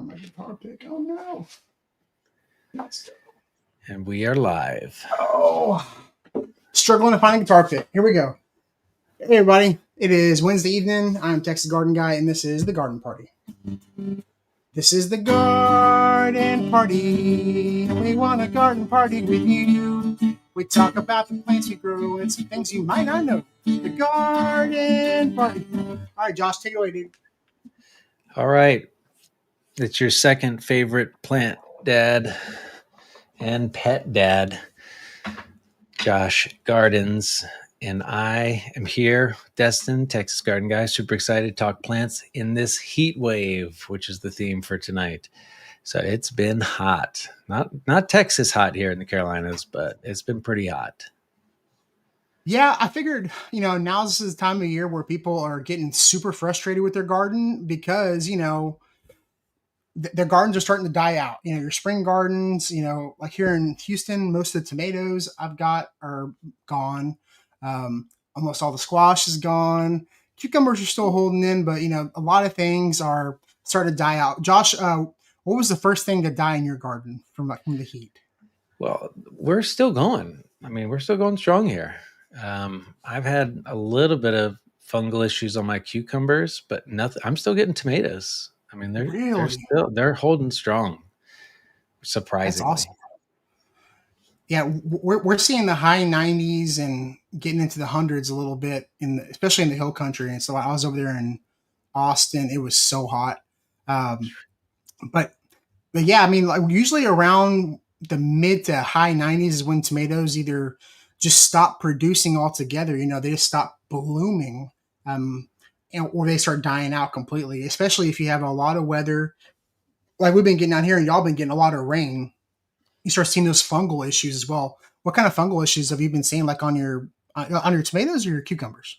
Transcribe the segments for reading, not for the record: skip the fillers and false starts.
find my guitar pick. Oh no. And we are live. Oh, struggling to find a guitar pick. Here we go. Hey everybody, it is Wednesday evening. I'm Texas Garden Guy, and this is the Garden Party. This is the Garden Party. We want a garden party with you. We talk about the plants we grow and some things you might not know. The Garden Party. All right, Josh, take it away, dude. All right. It's your second favorite plant dad and pet dad, Josh Gardens. And I am here, Destin, Texas Garden Guy, super excited to talk plants in this heat wave, which is the theme for tonight. So it's been hot. Not Texas hot here in the Carolinas, but it's been pretty hot. Yeah, I figured, now this is the time of year where people are getting super frustrated with their garden because, their gardens are starting to die out. Your spring gardens, like here in Houston, most of the tomatoes I've got are gone. Almost all the squash is gone. Cucumbers are still holding in, but, a lot of things are starting to die out. Josh, what was the first thing to die in your garden from the heat? Well, we're still going. We're still going strong here. I've had a little bit of fungal issues on my cucumbers, but nothing. I'm still getting tomatoes. They're holding strong. Surprisingly. That's awesome. Yeah, we're seeing the high 90s and getting into the hundreds a little bit, especially in the hill country. And so I was over there in Austin. It was so hot. But yeah, usually around the mid to high 90s is when tomatoes either just stop producing altogether. They just stop blooming, or they start dying out completely, especially if you have a lot of weather like we've been getting out here and y'all been getting a lot of rain. You start seeing those fungal issues as well. What kind of fungal issues have you been seeing, like on your tomatoes or your cucumbers?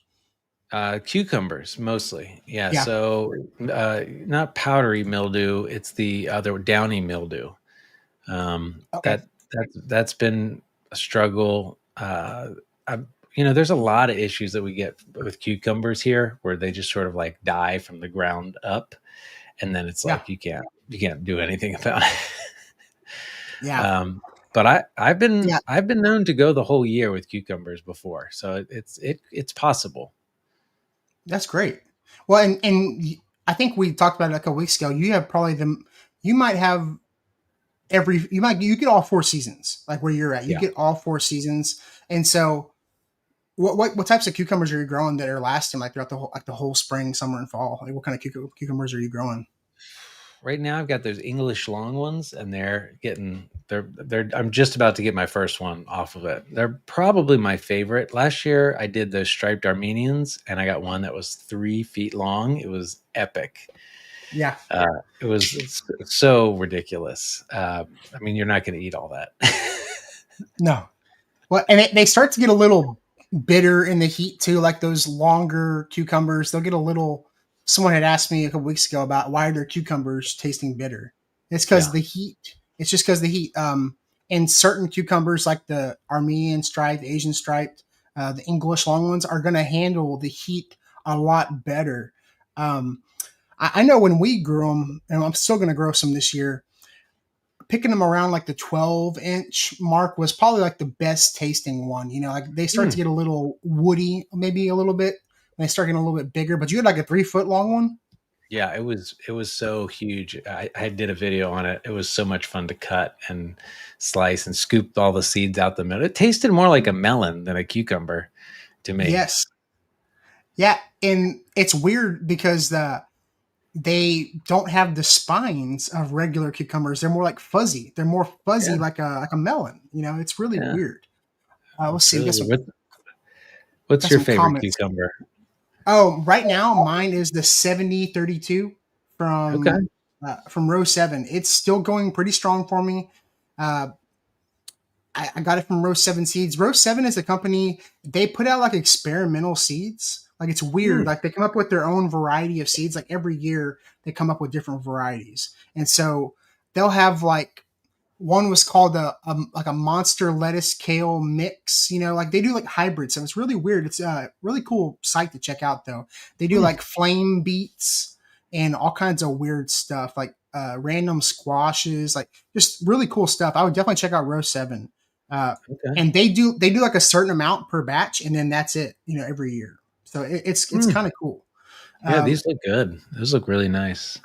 Cucumbers mostly. Yeah. So not powdery mildew. It's the other downy mildew. Okay. That's been a struggle. There's a lot of issues that we get with cucumbers here where they just sort of like die from the ground up. And then it's like, you can't do anything about it. Yeah. But I've been known to go the whole year with cucumbers before. So it's possible. That's great. Well, and I think we talked about it a couple weeks ago. You have probably you get all 4 seasons, like where you're at. You get all 4 seasons. And so what types of cucumbers are you growing that are lasting like throughout the whole spring, summer, and fall? Like what kind of cucumbers are you growing? Right now I've got those English long ones, and I'm just about to get my first one off of it. They're probably my favorite. Last year I did those striped Armenians, and I got one that was 3 feet long. It was epic. Yeah. It was so ridiculous. You're not going to eat all that. No. Well, and they start to get a little bitter in the heat too, like those longer cucumbers. They'll get a little. Someone had asked me a couple weeks ago about why are their cucumbers tasting bitter. It's because of the heat. It's just because of the heat. And certain cucumbers, like the Armenian striped, Asian striped, the English long ones, are going to handle the heat a lot better. I know when we grew them, and I'm still going to grow some this year, picking them around like the 12-inch mark was probably like the best tasting one. Like they start to get a little woody, maybe a little bit. They start getting a little bit bigger, but you had like a 3-foot long one. Yeah, it was so huge. I did a video on it. It was so much fun to cut and slice and scoop all the seeds out the middle. It tasted more like a melon than a cucumber to me. Yes. Yeah, and it's weird because they don't have the spines of regular cucumbers. They're more like fuzzy. They're more fuzzy like a melon. It's really weird. Let's see. What's your favorite cucumber? Oh, right now mine is the 7032 from row 7. It's still going pretty strong for me. I got it from Row 7 Seeds. Row 7 is a company, they put out like experimental seeds. Like it's weird. Like they come up with their own variety of seeds. Like every year they come up with different varieties. And so they'll have like, one was called a monster lettuce kale mix, like they do like hybrids. So it's really weird. It's a really cool site to check out though. They do like flame beets and all kinds of weird stuff. Like random squashes, like just really cool stuff. I would definitely check out Row 7. Okay. And they do like a certain amount per batch, and then that's it, every year. So it's kind of cool. Yeah, these look good. Those look really nice.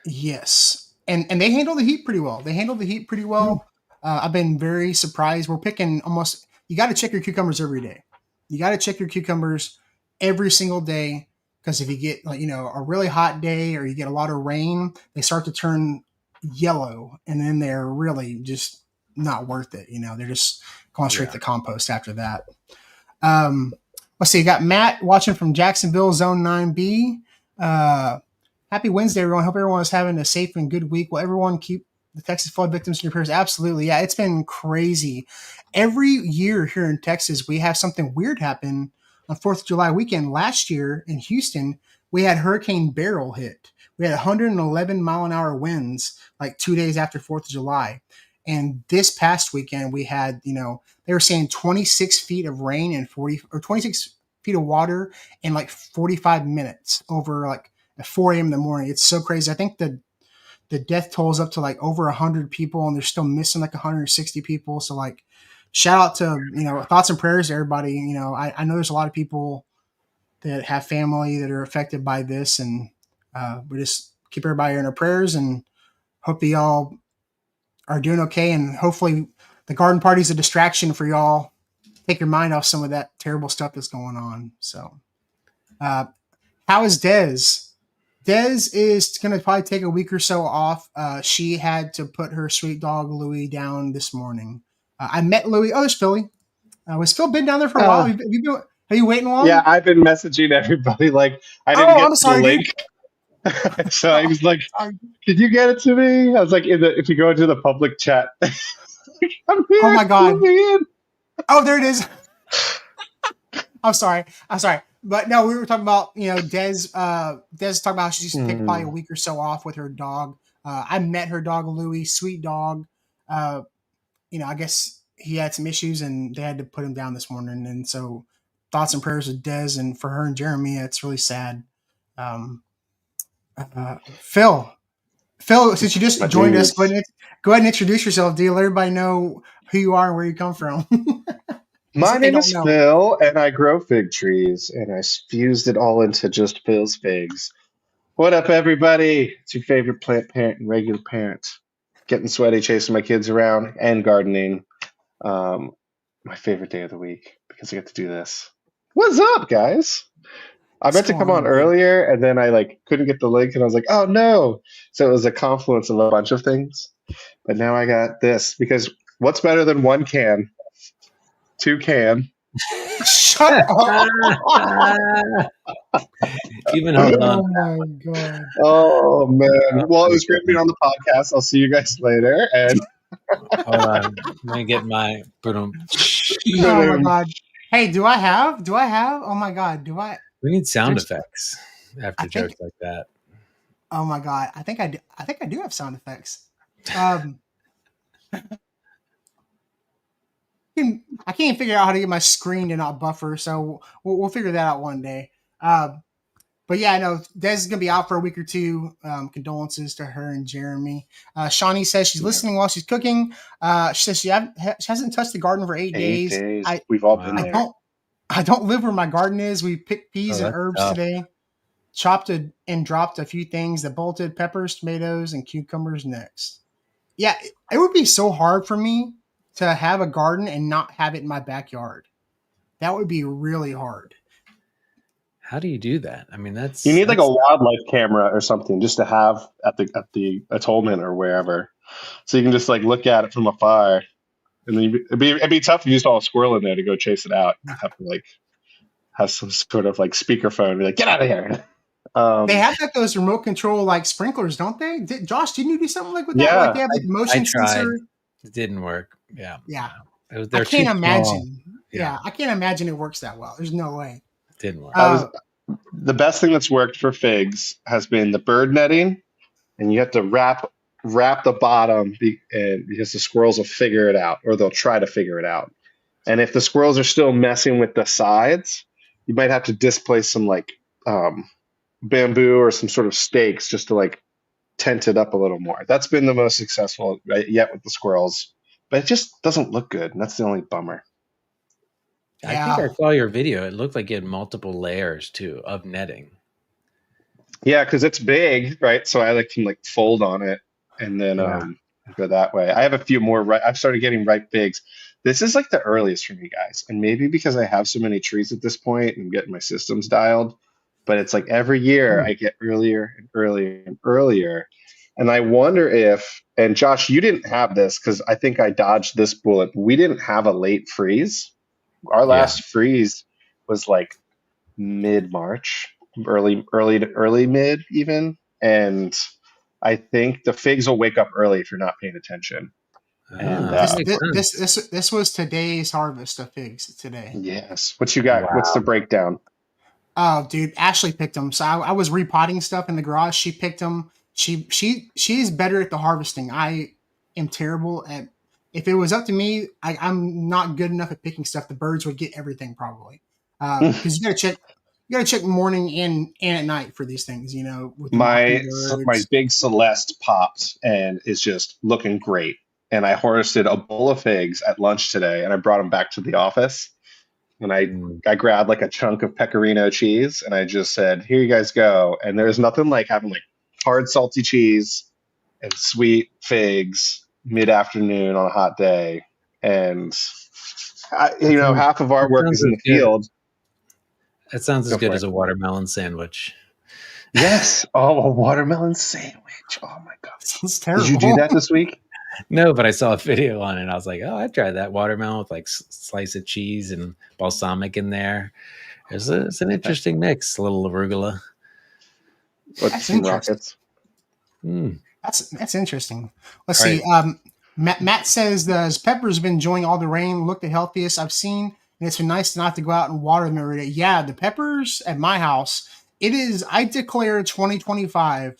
Yes, and they handle the heat pretty well. I've been very surprised. We're picking almost. You got to check your cucumbers every day. You got to check your cucumbers every single day, because if you get a really hot day or you get a lot of rain, they start to turn yellow, and then they're really just not worth it. They're just going straight to compost after that. Let's see. You got Matt watching from Jacksonville, Zone 9B. Happy Wednesday, everyone. Hope everyone is having a safe and good week. Will everyone keep the Texas flood victims in your prayers? Absolutely. Yeah, it's been crazy. Every year here in Texas, we have something weird happen on 4th of July weekend. Last year in Houston, we had Hurricane Beryl hit. We had 111 mile an hour winds like 2 days after 4th of July. And this past weekend, we had, they were saying 26 feet of rain and 26 feet of water in like 45 minutes over like at 4 a.m. in the morning. It's so crazy. I think the death toll is up to like over 100 people, and they're still missing like 160 people. So like, shout out to, thoughts and prayers to everybody. I know there's a lot of people that have family that are affected by this, and we just keep everybody in our prayers and hope that y'all are doing okay. And hopefully the garden party is a distraction for y'all. Take your mind off some of that terrible stuff that's going on. So, how is Des? Des is going to probably take a week or so off. She had to put her sweet dog Louie down this morning. I met Louie. Oh, there's Philly. Was Phil been down there for a while? Are you waiting long? Yeah, I've been messaging everybody. Like, I didn't get the link. So I was like, "Could you get it to me?" I was like, if you go into the public chat, I'm here. Oh my God! Oh, there it is. I'm sorry. But no, we were talking about, Des talking about how she's take probably a week or so off with her dog. I met her dog, Louie, sweet dog. I guess he had some issues and they had to put him down this morning. And so thoughts and prayers with Des, and for her and Jeremy. It's really sad. Phil, since you just joined us, go ahead and introduce yourself, dear. Let everybody know who you are and where you come from. My name is Phil, and I grow fig trees, and I fused it all into just Phil's figs. What up, everybody? It's your favorite plant parent and regular parent. Getting sweaty, chasing my kids around, and gardening. My favorite day of the week, because I get to do this. What's up, guys? I meant to come on earlier, and then I couldn't get the link, and I was like, oh no. So it was a confluence of a bunch of things. But now I got this, because what's better than one can? Two can. Shut up. Even hold on. Oh my God. Oh man. Well, it was great being on the podcast. I'll see you guys later. And hold on. Let me get my Oh my God. Hey, do I have? Oh my God. Do I? We need sound effects after jokes like that. Oh my God. I think I do have sound effects. I can't figure out how to get my screen to not buffer, so we'll figure that out one day. But yeah, I know Des is going to be out for a week or two. Condolences to her and Jeremy. Shawnee says she's listening while she's cooking. She says she hasn't touched the garden for 8 days. We've all been there. I don't live where my garden is. We picked peas and herbs today. Chopped and dropped a few things that bolted: peppers, tomatoes, and cucumbers next. Yeah, it would be so hard for me to have a garden and not have it in my backyard. That would be really hard. How do you do that? I mean, you need like a wildlife camera or something just to have at the atonement or wherever, so you can just look at it from afar. And then it'd be tough if you just saw a squirrel in there to go chase it out. You have to have some sort of speakerphone. Be like, get out of here. They have those remote control sprinklers, don't they? Josh, didn't you do something with that? Yeah, they have motion sensor. It didn't work. Yeah. I can't imagine. Yeah, I can't imagine it works that well. There's no way. It didn't work. The best thing that's worked for figs has been the bird netting, and you have to wrap the bottom because the squirrels will figure it out, or they'll try to figure it out. And if the squirrels are still messing with the sides, you might have to displace some bamboo or some sort of stakes just to tint it up a little more. That's been the most successful yet with the squirrels, but it just doesn't look good, and that's the only bummer. Yeah. I think I saw your video. It looked like it had multiple layers too of netting. Yeah, because it's big, right? So I can fold on it and then go that way. I have a few more. I've started getting ripe figs. This is like the earliest for me, guys, and maybe because I have so many trees at this point and getting my systems dialed. But it's like every year I get earlier and earlier and earlier. And I wonder if, and Josh, you didn't have this because I think I dodged this bullet. We didn't have a late freeze. Our last freeze was like mid-March, early mid even. And I think the figs will wake up early if you're not paying attention. And this was today's harvest of figs today. Yes. What you got? Wow. What's the breakdown? Oh, dude, Ashley picked them. So I was repotting stuff in the garage. She picked them. She's better at the harvesting. I am terrible at. If it was up to me, I'm not good enough at picking stuff. The birds would get everything probably. Because you gotta check morning and at night for these things. You know, with my big Celeste popped and is just looking great. And I harvested a bowl of figs at lunch today, and I brought them back to the office. And I grabbed like a chunk of pecorino cheese, and I just said, "Here you guys go." And there's nothing like having like hard salty cheese and sweet figs mid-afternoon on a hot day. And half of our work is in the field. That sounds as good as a watermelon sandwich. Yes. Oh, a watermelon sandwich. Oh my God. It's terrible. Did you do that this week? No, but I saw a video on it and I was like, oh, I'd try that watermelon with like slice of cheese and balsamic in there. It's an interesting mix, a little arugula. What's some rockets? That's interesting. Let's see. Matt says the peppers have been enjoying all the rain, look the healthiest I've seen, and it's been nice not to go out and water them every day. Yeah, the peppers at my house, I declare 2025.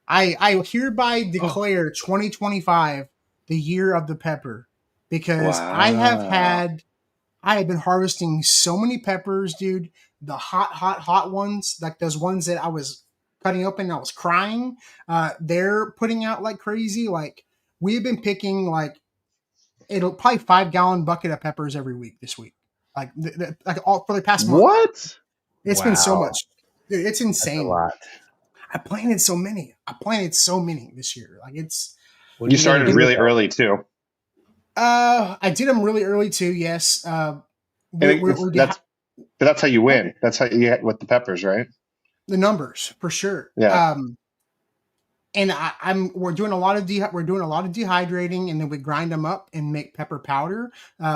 I hereby declare 2025 the year of the pepper, because I have been harvesting so many peppers, dude. The hot ones, like those ones that I was cutting open and I was crying. They're putting out like crazy. Like we've been picking it'll probably 5-gallon bucket of peppers every week this week. Like all for the past month. What? It's been so much. Dude, it's insane. That's a lot. I planted so many this year. Like it's. You started really early too. I did them really early too. Yes. That's how you win. That's how you get with the peppers, right? The numbers for sure. Yeah. And we're doing a lot of dehydrating, and then we grind them up and make pepper powder,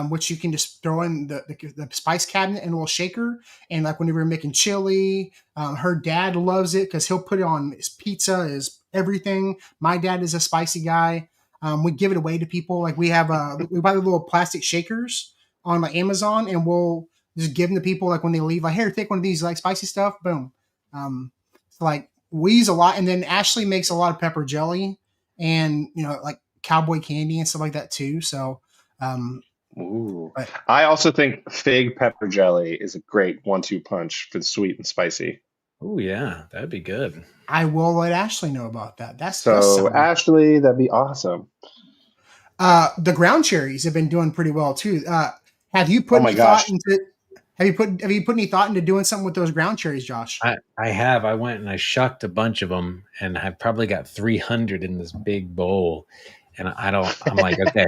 which you can just throw in the spice cabinet in a little shaker. And like whenever you're making chili, her dad loves it because he'll put it on his pizza, his everything. My dad is a spicy guy. We give it away to people. Like we buy the little plastic shakers on like Amazon, and we'll just give them to people like when they leave. Like, here, take one of these like spicy stuff. Boom. We use a lot, and then Ashley makes a lot of pepper jelly, and like cowboy candy and stuff like that too. So, I also think fig pepper jelly is a great 1-2 punch for the sweet and spicy. Oh yeah, that'd be good. I will let Ashley know about that. Ashley, that'd be awesome. The ground cherries have been doing pretty well too. Have you put any thought into? Have you put any thought into doing something with those ground cherries, Josh? I have. I went and I shucked a bunch of them, and I've probably got 300 in this big bowl. And I'm like, okay,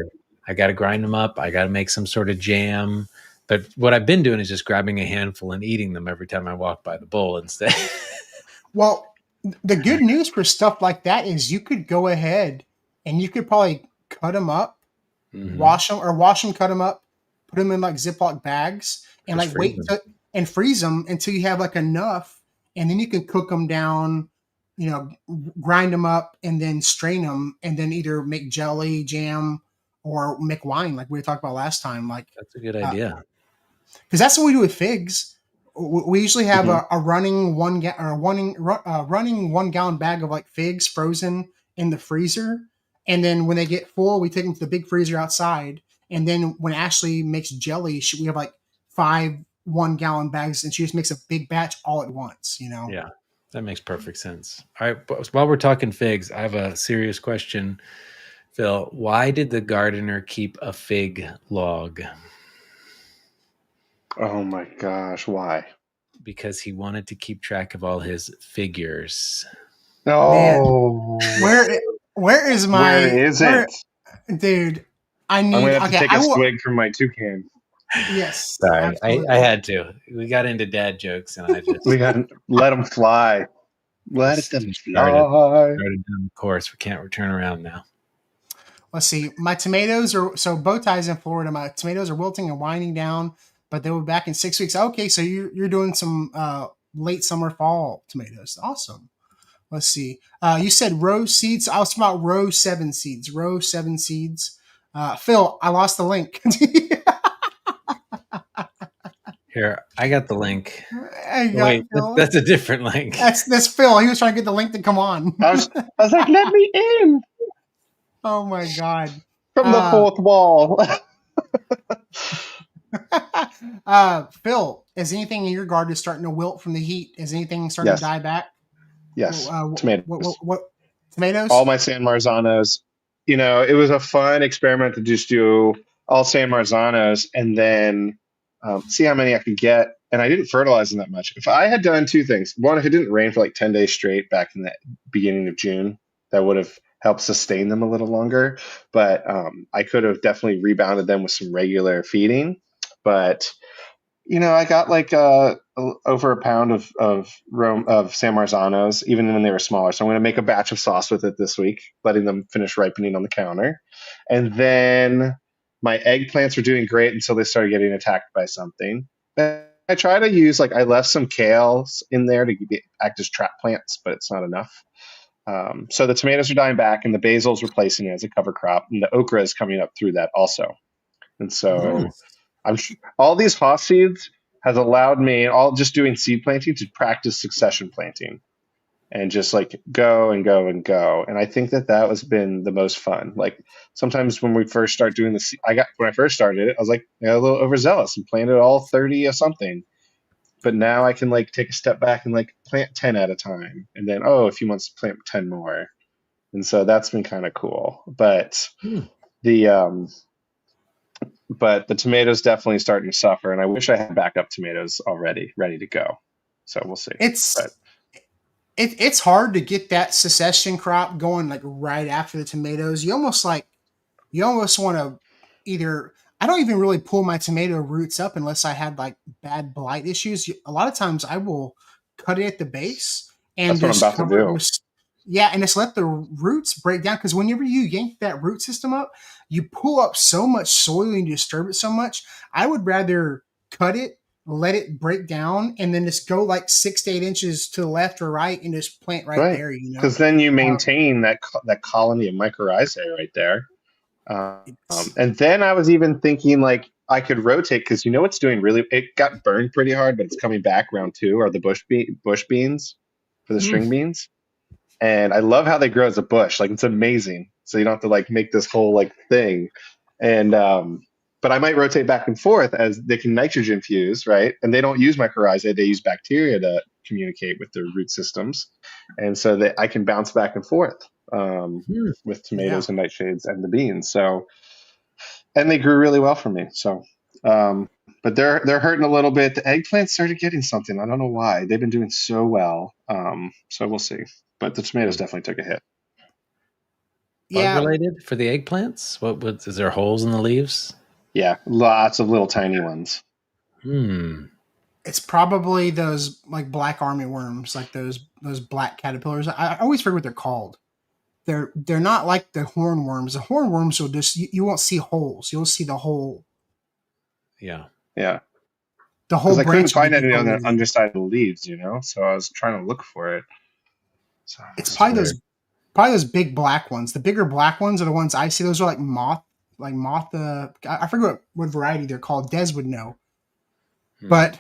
I got to grind them up. I got to make some sort of jam. But what I've been doing is just grabbing a handful and eating them every time I walk by the bowl instead. Well, the good news for stuff like that is you could go ahead and you could probably cut them up, wash them, cut them up, put them in like Ziploc bags, and just like wait freeze them until you have like enough, and then you can cook them down, grind them up, and then strain them, and then either make jelly, jam, or make wine like we talked about last time. Like that's a good idea, because that's what we do with figs. We usually have a running 1 gallon bag of like figs frozen in the freezer, and then when they get full, we take them to the big freezer outside. And then when Ashley makes jelly, we have like 5 1-gallon bags, and she just makes a big batch all at once. Yeah. That makes perfect sense. All right, but while we're talking figs, I have a serious question, Phil. Why did the gardener keep a fig log? Oh my gosh, why? Because he wanted to keep track of all his figures. Man, No. where is Where my is it? dude? I I'm need. gonna have to Okay, take I a will. swig from my toucan. Yes, Sorry, absolutely. I had to. We got into dad jokes, and I just We gotta let them fly. Let them started fly. down the course. We can't return around now. Let's see. My tomatoes are bow ties in Florida. My tomatoes are wilting and winding down, but they will be back in 6 weeks. Okay, so you're doing some late summer fall tomatoes. Awesome. Let's see. You said rose seeds. I was talking about row 7 seeds. Row 7 seeds. Phil, I lost the link. Here, I got the link. I got Wait, Phil. that's a different link. That's Phil. He was trying to get the link to come on. I was like, let me in Oh my god. from the fourth wall. Phil, is anything in your garden starting to wilt from the heat? Is anything starting Yes. to die back? Yes. Tomatoes. What tomatoes? All my San Marzanos. It was a fun experiment to just do all San Marzanos and then see how many I could get. And I didn't fertilize them that much. If I had done two things, one, if it didn't rain for like 10 days straight back in the beginning of June, that would have helped sustain them a little longer. But I could have definitely rebounded them with some regular feeding. But I got like over a pound of San Marzanos, even when they were smaller. So I'm going to make a batch of sauce with it this week, letting them finish ripening on the counter. And then my eggplants were doing great until they started getting attacked by something. I try to use I left some kales in there to act as trap plants, but it's not enough. So the tomatoes are dying back, and the basil's replacing it as a cover crop, and the okra is coming up through that also. And so all these Haas seeds has allowed me, all just doing seed planting, to practice succession planting and just go and go and go. And I think that has been the most fun. Sometimes when we first start doing this, when I first started it, I was a little overzealous and planted all 30 of something. But now I can take a step back and plant 10 at a time. And then, a few months, plant 10 more. And so that's been kind of cool. But the tomatoes definitely starting to suffer, and I wish I had backup tomatoes already ready to go. So we'll see. It's hard to get that succession crop going right after the tomatoes. You almost want to either. I don't even really pull my tomato roots up unless I had bad blight issues. A lot of times I will cut it at the base and that's what I'm about to do. And just let the roots break down, because whenever you yank that root system up, you pull up so much soil and you disturb it so much. I would rather cut it, let it break down, and then just go 6 to 8 inches to the left or right and just plant right there. Because then you maintain that colony of mycorrhizae right there. And then I was even thinking I could rotate, because what's doing it got burned pretty hard, but it's coming back round 2 are the bush beans for the string beans. And I love how they grow as a bush. It's amazing. So you don't have to make this whole thing. And but I might rotate back and forth as they can nitrogen fuse, right? And they don't use mycorrhizae; they use bacteria to communicate with their root systems, and so that I can bounce back and forth with tomatoes and nightshades and the beans. So, and they grew really well for me. So, but they're hurting a little bit. The eggplants started getting something. I don't know why. They've been doing so well. So we'll see. But the tomatoes definitely took a hit. Bug related for the eggplants? What is there holes in the leaves? Yeah, lots of little tiny ones. It's probably those black army worms, those black caterpillars. I always forget what they're called. They're not like the hornworms. The hornworms will just you won't see holes. You'll see the whole. Yeah. The whole branch. I couldn't find any on the underside of the leaves, so I was trying to look for it. So it's probably those big black ones. The bigger black ones are the ones I see. Those are moth. I forget what variety they're called. Des would know. But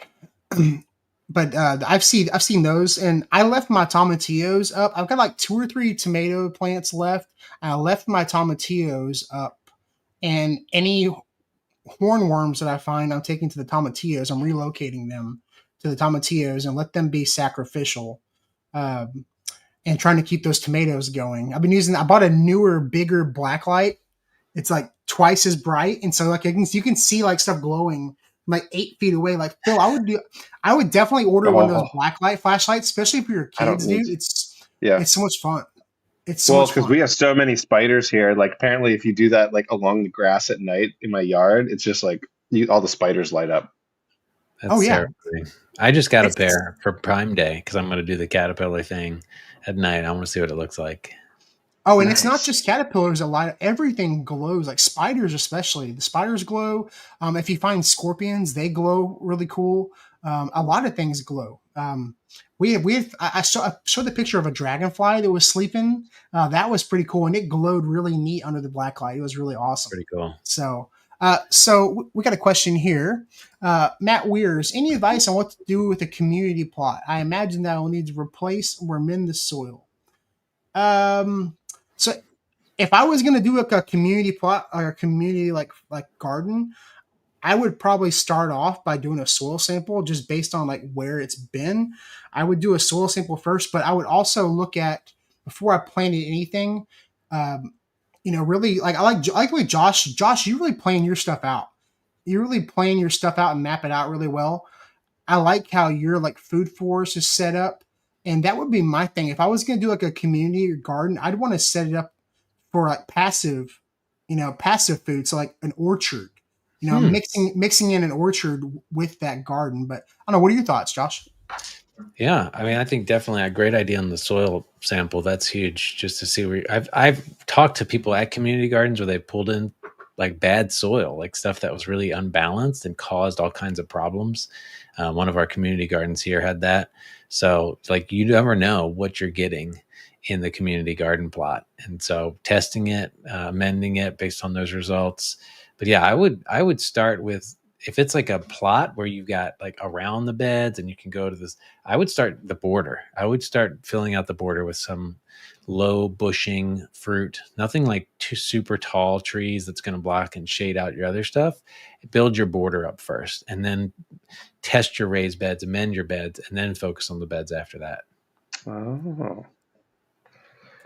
I've seen those, and I left my tomatillos up. I've got 2 or 3 tomato plants left. I left my tomatillos up, and any hornworms that I find, I'm taking to the tomatillos. I'm relocating them to the tomatillos and let them be sacrificial and trying to keep those tomatoes going. I bought a newer, bigger black light. It's like twice as bright, and so like you can see like stuff glowing like 8 feet away. Like Phil, I would definitely order one of those black light flashlights, especially for your kids, dude. It's so much fun. It's so much fun. Because we have so many spiders here. Like apparently, if you do that like along the grass at night in my yard, it's just like all the spiders light up. That's terrifying. I just got a pair for Prime Day because I'm going to do the caterpillar thing at night. I want to see what it looks like. Oh, and It's not just caterpillars that light up. Everything glows, like spiders especially. The spiders glow. If you find scorpions, they glow really cool. A lot of things glow. I showed the picture of a dragonfly that was sleeping. That was pretty cool, and it glowed really neat under the black light. It was really awesome. Pretty cool. So we got a question here. Matt Weirs, any advice on what to do with a community plot? I imagine that will need to replace or amend the soil. So if I was going to do like a community plot or a community like garden, I would probably start off by doing a soil sample just based on like where it's been. I would do a soil sample first, but I would also look at before I planted anything. Really like I like the way Josh, you really plan your stuff out. You really plan your stuff out and map it out really well. I like how your like food forest is set up. And that would be my thing. If I was going to do like a community garden, I'd want to set it up for like passive food. So like an orchard, mixing in an orchard with that garden. But I don't know. What are your thoughts, Josh? Yeah, I mean, I think definitely a great idea on the soil sample. That's huge, just to see where I've talked to people at community gardens where they pulled in like bad soil, like stuff that was really unbalanced and caused all kinds of problems. One of our community gardens here had that. So like you never know what you're getting in the community garden plot. And so testing it, amending it based on those results. But yeah, I would start with, if it's like a plot where you've got like around the beds and you can go to this, I would start the border. I would start filling out the border with some low bushing fruit, nothing like too super tall trees that's going to block and shade out your other stuff. Build your border up first and then test your raised beds, amend your beds, and then focus on the beds after that. Oh.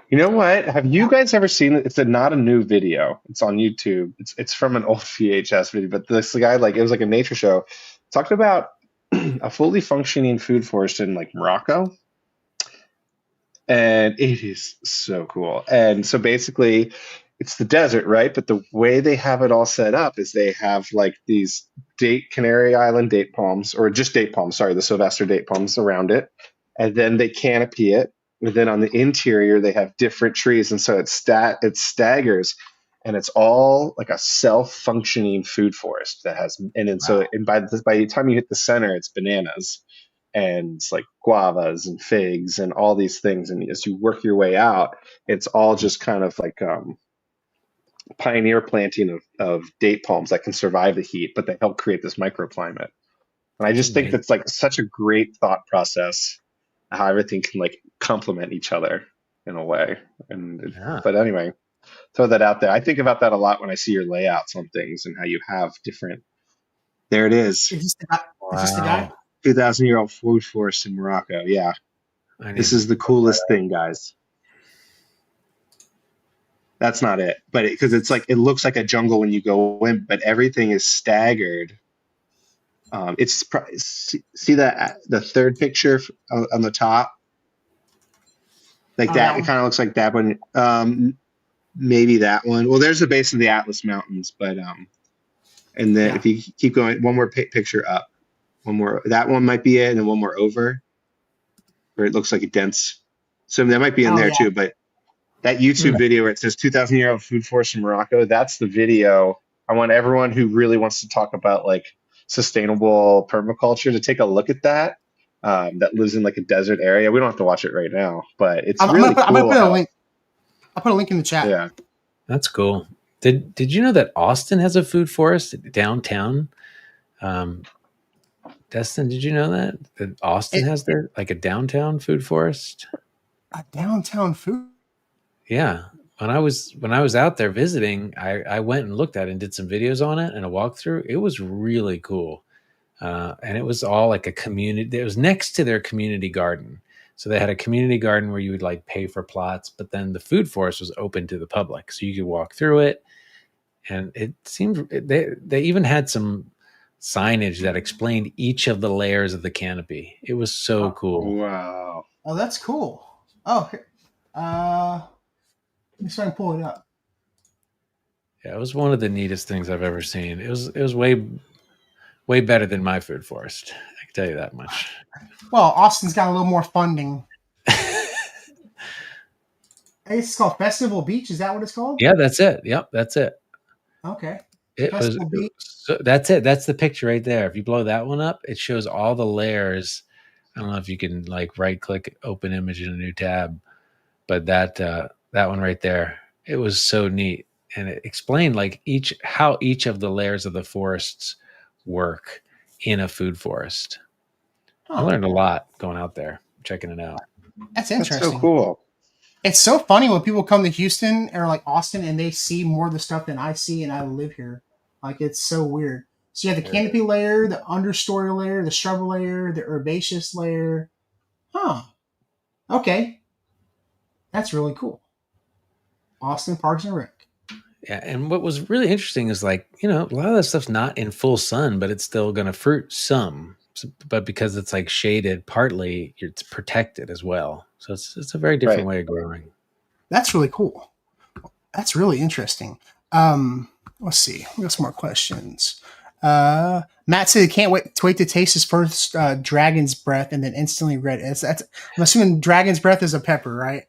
You know what? Have you guys ever seen it? It's not a new video. It's on YouTube. It's from an old VHS video, but this guy, like, it was like a nature show, talked about a fully functioning food forest in like Morocco. And it is so cool. And so basically it's the desert, right? But the way they have it all set up is they have like these Canary Island date palms, or just date palms, sorry, the Sylvester date palms around it. And then they canopy it. And then on the interior, they have different trees. And so it staggers, and it's all like a self-functioning food forest that has, and by the time you hit the center, it's bananas and it's like guavas and figs and all these things. And as you work your way out, it's all just kind of like pioneer planting of date palms that can survive the heat, but they help create this microclimate. And I just think that's like such a great thought process, how everything can like complement each other in a way. But anyway, throw that out there. I think about that a lot when I see your layouts on things and how you have different. There it is. Is this the guy? 2,000-year-old food forest in Morocco. Yeah. This is the coolest thing, guys. That's not it, but because it's like, it looks like a jungle when you go in, but everything is staggered. See that the third picture on the top, like that. It kind of looks like that one. Maybe that one. Well, there's the base of the Atlas Mountains, but and then if you keep going, one more picture up. One more, that one might be it, and then one more over, where it looks like a dense. So that might be in there too. But that YouTube video where it says 2,000-year-old food forest in Morocco, that's the video. I want everyone who really wants to talk about like sustainable permaculture to take a look at that. That lives in like a desert area. We don't have to watch it right now, but it's really cool. I'm gonna put a link. I'll put a link in the chat. Yeah, that's cool. Did you know that Austin has a food forest downtown? Destin, did you know that Austin has like a downtown food forest? A downtown food? Yeah. When I was out there visiting, I went and looked at it and did some videos on it and a walkthrough. It was really cool. And it was all like a community. It was next to their community garden. So they had a community garden where you would like pay for plots, but then the food forest was open to the public, so you could walk through it. And it seemed they even had some signage that explained each of the layers of the canopy. It was so cool. Wow. Oh, that's cool. Oh, let me try and pull it up. Yeah, it was one of the neatest things I've ever seen. It was way better than my food forest. I can tell you that much. Well, Austin's got a little more funding. It's called Festival Beach. Is that what it's called? Yeah, that's it. Yep, that's it. Okay. That's it. That's the picture right there. If you blow that one up, it shows all the layers. I don't know if you can like right click, open image in a new tab, but that one right there, it was so neat. And it explained like how each of the layers of the forests work in a food forest. I learned a lot going out there, checking it out. That's interesting. That's so cool. It's so funny when people come to Houston or like Austin and they see more of the stuff than I see, and I live here. Like, it's so weird. So you have the canopy layer, the understory layer, the shrub layer, the herbaceous layer. Huh. Okay. That's really cool. Austin Parks and Rec. Yeah, and what was really interesting is like, a lot of that stuff's not in full sun, but it's still going to fruit some. But because it's like shaded partly, it's protected as well. So it's a very different way of growing. That's really cool. That's really interesting. Let's see. We got some more questions. Matt said he can't wait to taste his first dragon's breath and then instantly read it. I'm assuming dragon's breath is a pepper, right?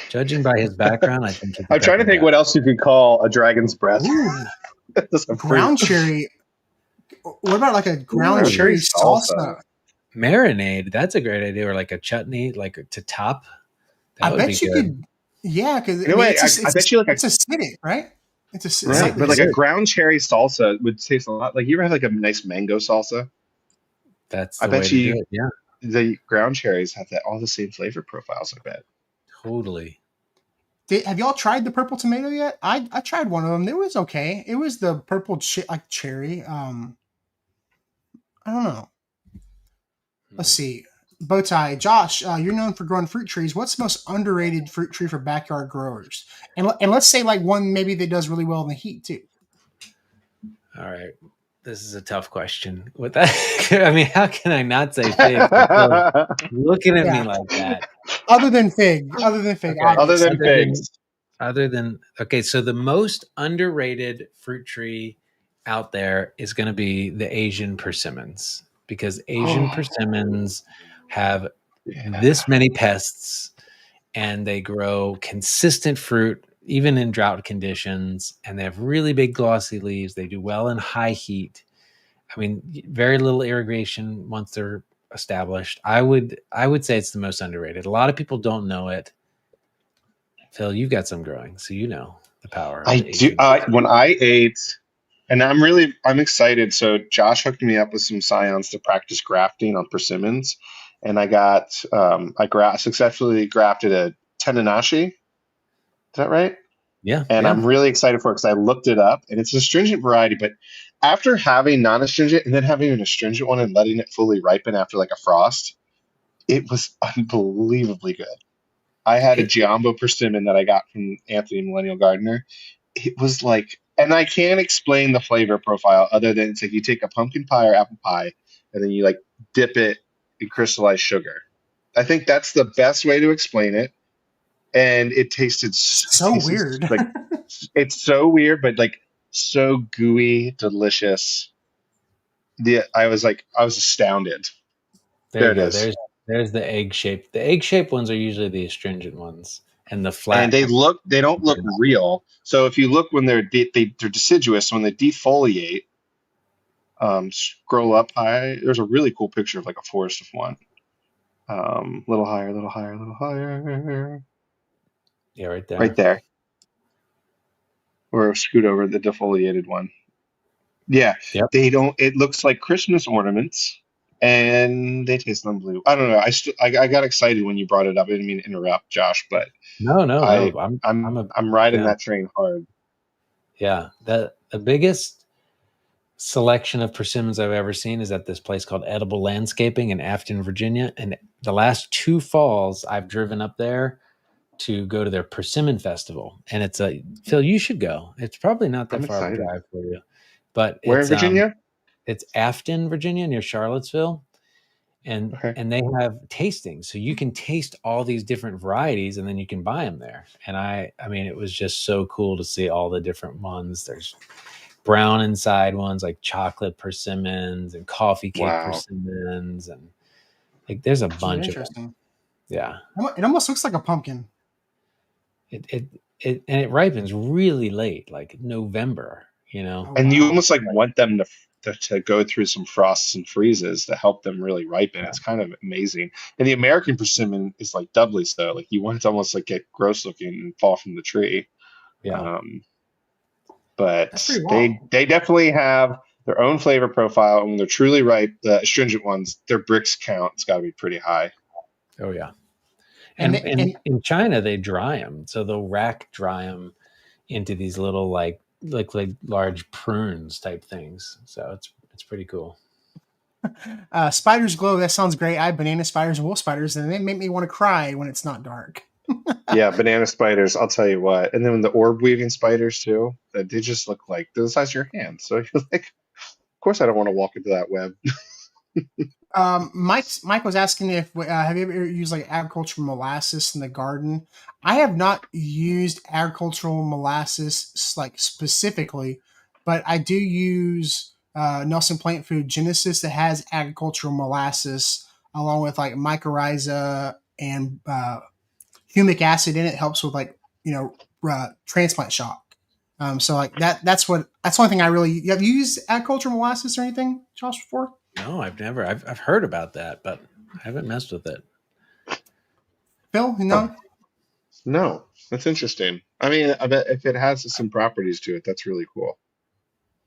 Judging by his background, I think. I'm trying to think what else you could call a dragon's breath. Ground cherry. What about like a ground cherry salsa? Marinade. That's a great idea. Or like a chutney, like to top. I bet you could. Yeah, because I bet you like it's acidic, right? It's acidic. Right, but like a ground cherry salsa would taste a lot. Like, you ever have like a nice mango salsa? That's I bet you. Do it. Yeah, the ground cherries have all the same flavor profiles. I bet. Totally. Have y'all tried the purple tomato yet? I tried one of them. It was okay. It was the purple cherry. I don't know. Let's see. Bowtie, Josh, you're known for growing fruit trees. What's the most underrated fruit tree for backyard growers? And let's say like one maybe that does really well in the heat too. All right. This is a tough question. With that, I mean, how can I not say fig? Looking at me like that. Other than fig. Okay. Okay, so the most underrated fruit tree out there is going to be the Asian persimmons, because Asian persimmons have this many pests and they grow consistent fruit even in drought conditions, and they have really big glossy leaves. They do well in high heat. I mean, very little irrigation once they're established. I would say it's the most underrated. A lot of people don't know it. Phil, you've got some growing, so you know the power. I do. When I ate, and I'm excited. So Josh hooked me up with some scions to practice grafting on persimmons, and I got successfully grafted a Tenanashi. Is that right? Yeah. And I'm really excited for it because I looked it up, and it's an astringent variety. But after having non-astringent and then having an astringent one and letting it fully ripen after like a frost, it was unbelievably good. I had a Giambo persimmon that I got from Anthony Millennial Gardener. It was like, and I can't explain the flavor profile other than it's like you take a pumpkin pie or apple pie and then you like dip it in crystallized sugar. I think that's the best way to explain it. And it tasted so weird. Like, it's so weird, but like so gooey, delicious. I was astounded. There it is. There's the egg shape. The egg shaped ones are usually the astringent ones, and the flat. And they don't look real. So if you look when they're deciduous, when they defoliate, scroll up high. There's a really cool picture of like a forest of one. Little higher, little higher, little higher. Yeah, right there. Right there. Or scoot over the defoliated one. Yeah. Yep. It looks like Christmas ornaments, and they taste unbelievable. I don't know. I got excited when you brought it up. I didn't mean to interrupt, Josh, but no. I'm riding that train hard. Yeah. The biggest selection of persimmons I've ever seen is at this place called Edible Landscaping in Afton, Virginia. And the last 2 falls, I've driven up there to go to their persimmon festival. And it's Phil, you should go. It's probably not that I'm far of a excited. drive for you, but Where in Virginia? It's Afton, Virginia, near Charlottesville. And they have tastings, so you can taste all these different varieties, and then you can buy them there. And I mean, it was just so cool to see all the different ones. There's brown inside ones like chocolate persimmons and coffee cake persimmons, and like there's a bunch of them. Yeah, it almost looks like a pumpkin. It ripens really late, like November. And you almost like want them to go through some frosts and freezes to help them really ripen. It's kind of amazing. And the American persimmon is like doubly so. Like you want it to almost like get gross looking and fall from the tree. Yeah. But they definitely have their own flavor profile, and when they're truly ripe, the astringent ones, their bricks count, it's got to be pretty high. Oh yeah. And in China they dry them, so they'll rack dry them into these little like large prunes type things. So it's pretty cool. Spiders glow. That sounds great. I have banana spiders and wolf spiders, and they make me want to cry when it's not dark. Yeah, banana spiders, I'll tell you what. And then the orb weaving spiders too, they just look like they're the size of your hand. So you're like, of course I don't want to walk into that web. Mike was asking if have you ever used like agricultural molasses in the garden? I have not used agricultural molasses like specifically, but I do use Nelson Plant Food Genesis that has agricultural molasses along with like mycorrhiza and humic acid in it. Helps with like transplant shock. So like that's the only thing I really. Have you used agricultural molasses or anything, Josh, before? No, I've never. I've heard about that, but I haven't messed with it. Phil, no? No, that's interesting. I mean, I bet if it has some properties to it, that's really cool.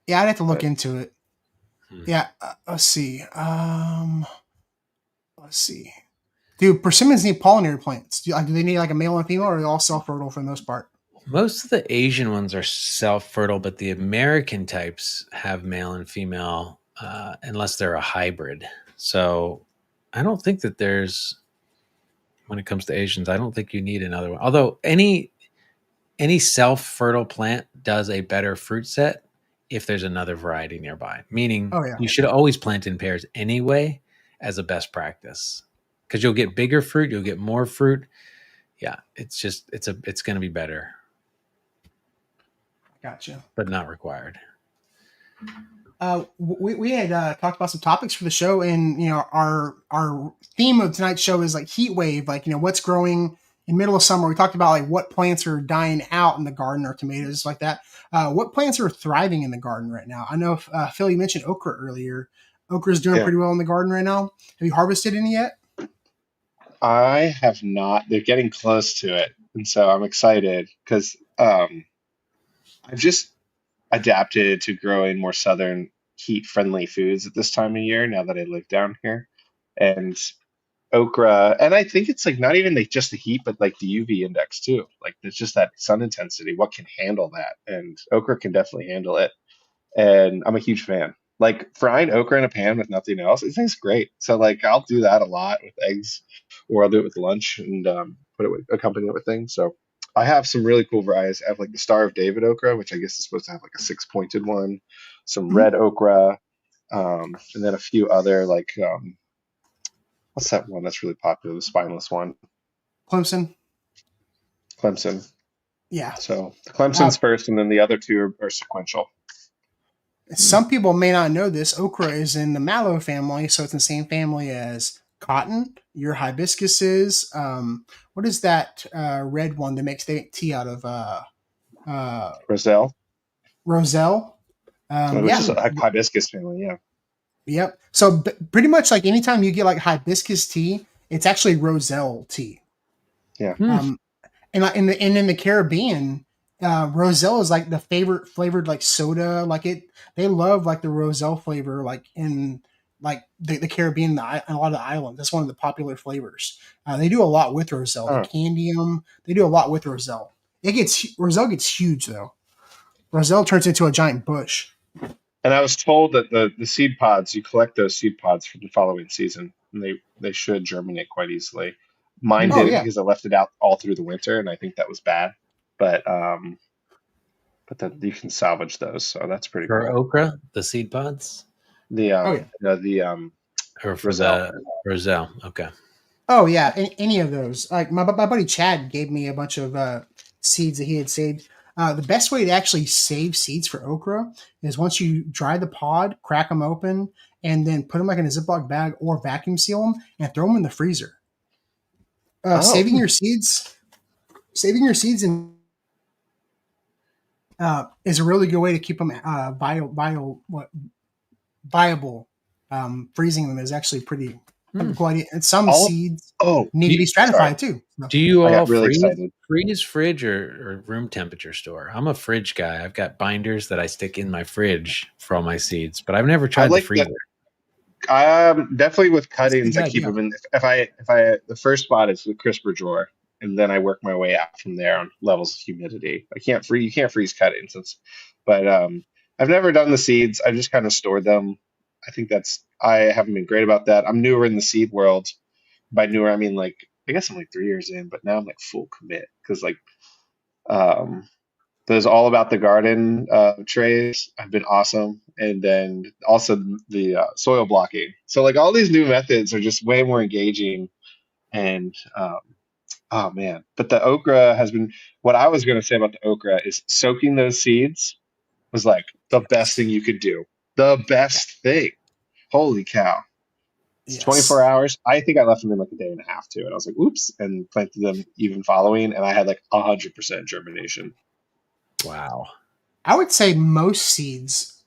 Yeah, I'd have to look into it. Yeah, let's see. Do persimmons need pollinator plants? Do they need like a male and female, or are they all self-fertile for the most part? Most of the Asian ones are self-fertile, but the American types have male and female. Unless they're a hybrid. So I don't think that when it comes to Asians, I don't think you need another one. Although any self-fertile plant does a better fruit set if there's another variety nearby. Meaning you should always plant in pairs anyway as a best practice. Because you'll get bigger fruit, you'll get more fruit. Yeah, it's going to be better. Gotcha. But not required. We had talked about some topics for the show, and our theme of tonight's show is like heat wave, like what's growing in middle of summer. We talked about like what plants are dying out in the garden, or tomatoes like that. What plants are thriving in the garden right now? I know Phil, you mentioned okra earlier. Okra is doing pretty well in the garden right now. Have you harvested any yet? I have not. They're getting close to it, and so I'm excited because I've just adapted to growing more southern heat-friendly foods at this time of year now that I live down here. And okra, and I think it's like not even like just the heat, but like the UV index too. Like there's just that sun intensity. What can handle that? And okra can definitely handle it. And I'm a huge fan. Like frying okra in a pan with nothing else, it tastes great. So like I'll do that a lot with eggs, or I'll do it with lunch and accompany it with things. So I have some really cool varieties. I have like the Star of David okra, which I guess is supposed to have like a 6-pointed one, some red okra, and then a few other like what's that one that's really popular? The spineless one. Clemson. Yeah. So the Clemson's first, and then the other two are sequential. Some people may not know this. Okra is in the mallow family, so it's in the same family as cotton, your hibiscuses. What is that red one that makes tea out of? Roselle. Which is a hibiscus family, yeah. Yep. So pretty much like anytime you get like hibiscus tea, it's actually Roselle tea. Yeah. And in the Caribbean, Roselle is like the favorite flavored like soda. Like they love like the Roselle flavor, like in like the Caribbean and a lot of the islands. That's one of the popular flavors. They do a lot with Roselle. They candy them. They do a lot with Roselle. Roselle gets huge though. Roselle turns into a giant bush. And I was told that the seed pods, you collect those seed pods for the following season, and they should germinate quite easily. Mine Oh didn't yeah. because I left it out all through the winter, and I think that was bad. But then you can salvage those, so that's pretty For cool. okra, the seed pods, The Oh yeah. or for Roselle. the roselle. Okay. Oh yeah, any of those. Like my buddy Chad gave me a bunch of seeds that he had saved. The best way to actually save seeds for okra is once you dry the pod, crack them open, and then put them like in a Ziploc bag or vacuum seal them and throw them in the freezer. Oh, Saving your seeds in is a really good way to keep them viable. Freezing them is actually pretty cool idea. And some all seeds oh, need to be sorry. stratified too. So. Do you I all got really excited. freeze, fridge, or room temperature store? I'm a fridge guy. I've got binders that I stick in my fridge for all my seeds, but I've never I tried the like freezer. definitely with That's a cuttings. good I keep idea. them in. If I the first spot is the crisper drawer, and then I work my way out from there on levels of humidity. You can't freeze cuttings. But I've never done the seeds. I just kind of stored them. I haven't been great about that. I'm newer in the seed world. By newer, I mean like I guess I'm like 3 years in, but now I'm like full commit because like um, those all about the garden trays have been awesome, and then also the soil blocking. So like all these new methods are just way more engaging, and oh man! But the okra has been. What I was going to say about the okra is soaking those seeds was like the best thing you could do. The best thing. Holy cow! It's 24 Yes. hours. I think I left them in like a day and a half too, and I was like, "Oops!" and planted them even following, and I had like 100% germination. Wow. I would say most seeds,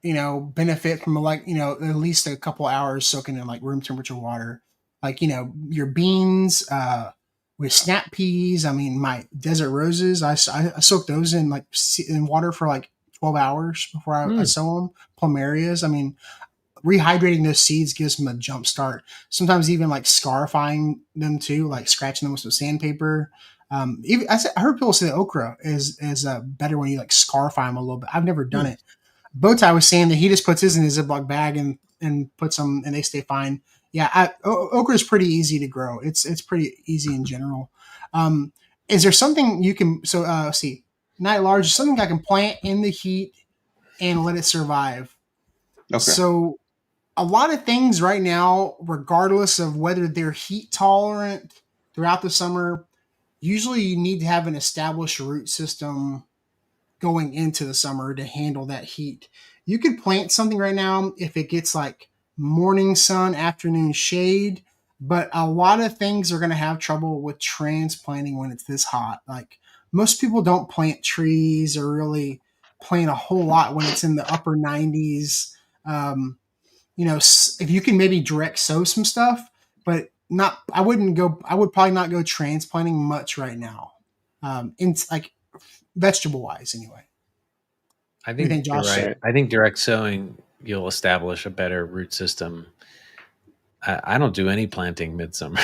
benefit from at least a couple hours soaking in like room temperature water. Like, your beans, with snap peas. I mean, my desert roses, I soak those in in water for like 12 hours before I Hmm. sow them. Plumerias. I mean, rehydrating those seeds gives them a jump start. Sometimes even like scarifying them too, like scratching them with some sandpaper. Even I heard people say that okra is better when you like scarify them a little bit. I've never done Hmm. it. Bowtie was saying that he just puts his in his Ziploc bag and puts them and they stay fine. Yeah, okra is pretty easy to grow. It's pretty easy in general. Um, is there something you can let's see, night large is something I can plant in the heat and let it survive? Okay. So a lot of things right now, regardless of whether they're heat tolerant throughout the summer, usually you need to have an established root system going into the summer to handle that heat. You could plant something right now if it gets like morning sun, afternoon shade, but a lot of things are going to have trouble with transplanting when it's this hot. Like most people don't plant trees or really plant a whole lot when it's in the upper 90s. Um, if you can maybe direct sow some stuff, but not, I would probably not go transplanting much right now. In like vegetable wise, anyway. I What do you think think, you're Josh? right. Right. I think direct sowing, you'll establish a better root system. I don't do any planting midsummer.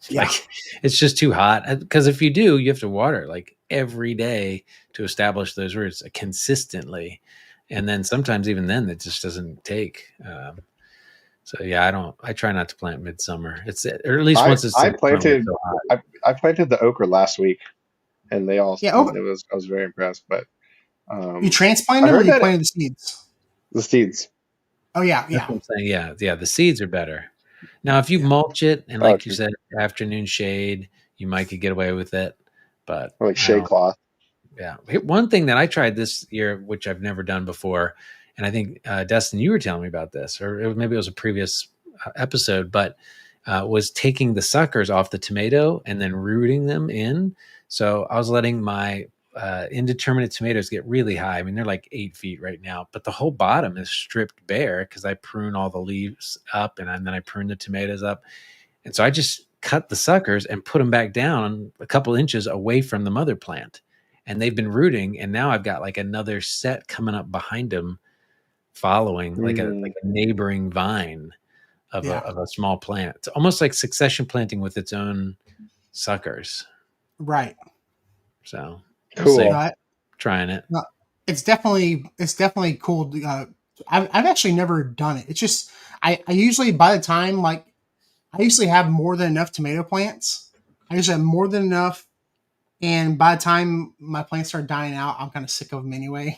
Yeah, Like it's just too hot. Because if you do, you have to water like every day to establish those roots consistently. And then sometimes even then it just doesn't take. So yeah, I try not to plant midsummer. Or at least I once it's to I the point where it's planted so hot. I planted the okra last week, and yeah. and Oh, I was very impressed. But you um, transplanted I them or heard you that planted the seeds? the seeds. Oh yeah, That's yeah, what I'm saying. Yeah, yeah. The seeds are better. Now, if you yeah. mulch it and, Oh, like you true. said, afternoon shade, you might could get away with it. But Or like I shea don't. cloth. Yeah. One thing that I tried this year, which I've never done before, and I think Destin, you were telling me about this, or maybe it was a previous episode, but was taking the suckers off the tomato and then rooting them in. So I was letting my indeterminate tomatoes get really high. I mean, they're like 8 feet right now, but the whole bottom is stripped bare because I prune all the leaves up and then I prune the tomatoes up. And so I just cut the suckers and put them back down a couple inches away from the mother plant. And they've been rooting. And now I've got like another set coming up behind them, following like Mm, a neighboring vine Yeah. of a small plant. It's almost like succession planting with its own suckers. Right. So we'll see. cool. No, Trying it. no, it's definitely cool. I've actually never done it. It's just I usually by the time like I usually have more than enough tomato plants. I usually have more than enough, and by the time my plants start dying out, I'm kind of sick of them anyway.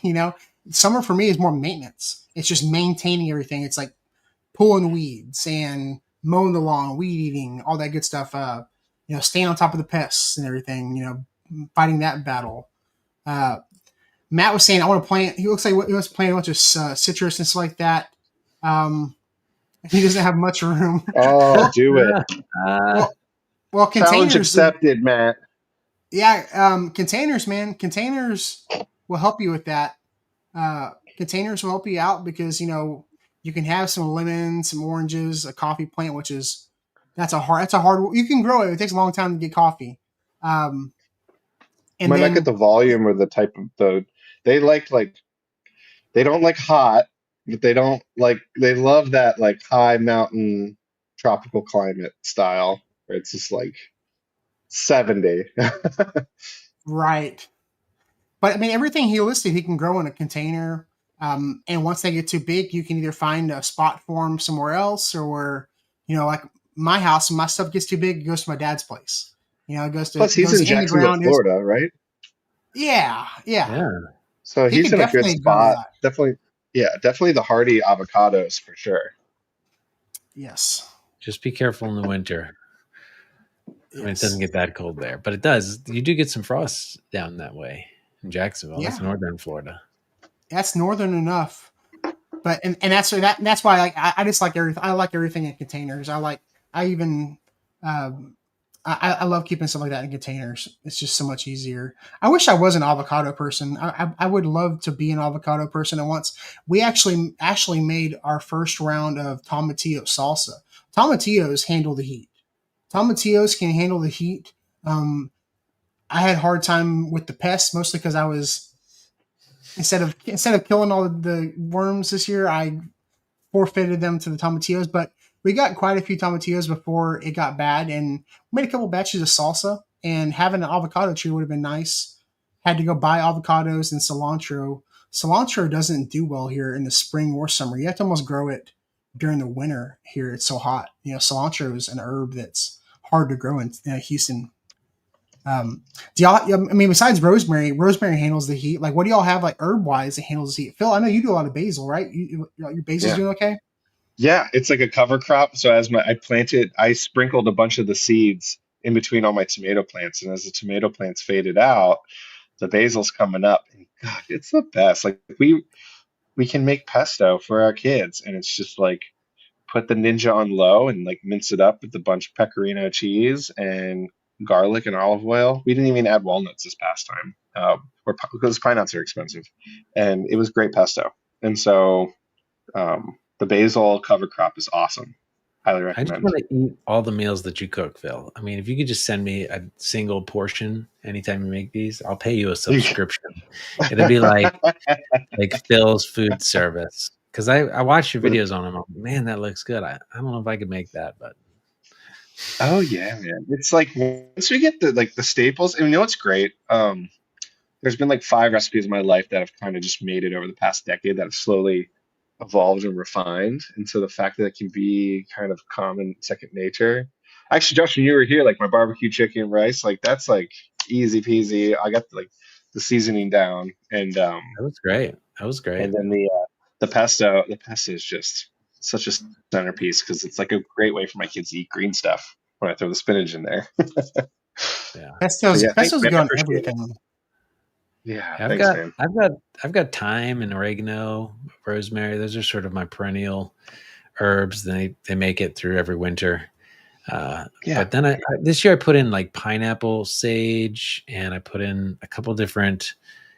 Summer for me is more maintenance. It's just maintaining everything. It's like pulling weeds and mowing the lawn, weed eating, all that good stuff. Staying on top of the pests and everything. Fighting that battle. Matt was saying, I want to plant. He looks like he wants to plant a bunch of citrus and stuff like that. He doesn't have much room. Oh, do it. Well, containers. Challenge accepted, Matt. Yeah, containers, man. Containers will help you with that. Containers will help you out because you can have some lemons, some oranges, a coffee plant, which is that's a hard. You can grow it. It takes a long time to get coffee. And might not get the volume or the type of they they don't like hot, but they love that like high mountain tropical climate style where it's just like 70. Right. But I mean, everything he listed, he can grow in a container. And once they get too big, you can either find a spot for them somewhere else, or like my house, when my stuff gets too big, it goes to my dad's place. It goes to. Plus, he's in Jacksonville, Florida, right? Yeah. So he's in a good spot. Definitely the hardy avocados for sure. Yes. Just be careful in the winter. Yes. I mean, it doesn't get that cold there, but it does. You do get some frost down that way in Jacksonville. Yeah. That's northern Florida. That's northern enough, but and that's why I just like everything. I like everything in containers. I love keeping stuff like that in containers. It's just so much easier. I wish I was an avocado person. I would love to be an avocado person. And once we actually made our first round of tomatillo salsa. Tomatillos handle the heat. Tomatillos can handle the heat. I had a hard time with the pests, mostly because I was instead of killing all the worms this year, I forfeited them to the tomatillos. But we got quite a few tomatillos before it got bad, and we made a couple batches of salsa. And having an avocado tree would have been nice. Had to go buy avocados and cilantro. Cilantro doesn't do well here in the spring or summer. You have to almost grow it during the winter here. It's so hot. Cilantro is an herb that's hard to grow in Houston. Besides rosemary handles the heat. Like, what do y'all have like herb wise that handles the heat? Phil, I know you do a lot of basil, right? Your basil's doing okay? Yeah, it's like a cover crop. So I sprinkled a bunch of the seeds in between all my tomato plants, and as the tomato plants faded out, the basil's coming up, and God, it's the best. Like we can make pesto for our kids, and it's just like put the Ninja on low and like mince it up with a bunch of pecorino cheese and garlic and olive oil. We didn't even add walnuts this past time, because pine nuts are expensive, and it was great pesto. And so the basil cover crop is awesome. Highly recommend. I just want to eat all the meals that you cook, Phil. I mean, if you could just send me a single portion anytime you make these, I'll pay you a subscription. It'll be like Phil's food service. Because I watch your videos on them. Man, that looks good. I don't know if I could make that, but oh yeah, man. It's like once we get the staples, and what's great. There's been like 5 recipes in my life that have kind of just made it over the past decade that have slowly evolved and refined. And so the fact that it can be kind of common second nature. Actually, Josh, when you were here, like my barbecue chicken and rice, like that's like easy peasy. I got like the seasoning down, and that was great. And then the pesto is just such a centerpiece because it's like a great way for my kids to eat green stuff when I throw the spinach in there. Yeah, pesto's good on everything. Yeah, I've got thyme and oregano, rosemary. Those are sort of my perennial herbs. They make it through every winter. But then this year I put in like pineapple sage, and I put in a couple different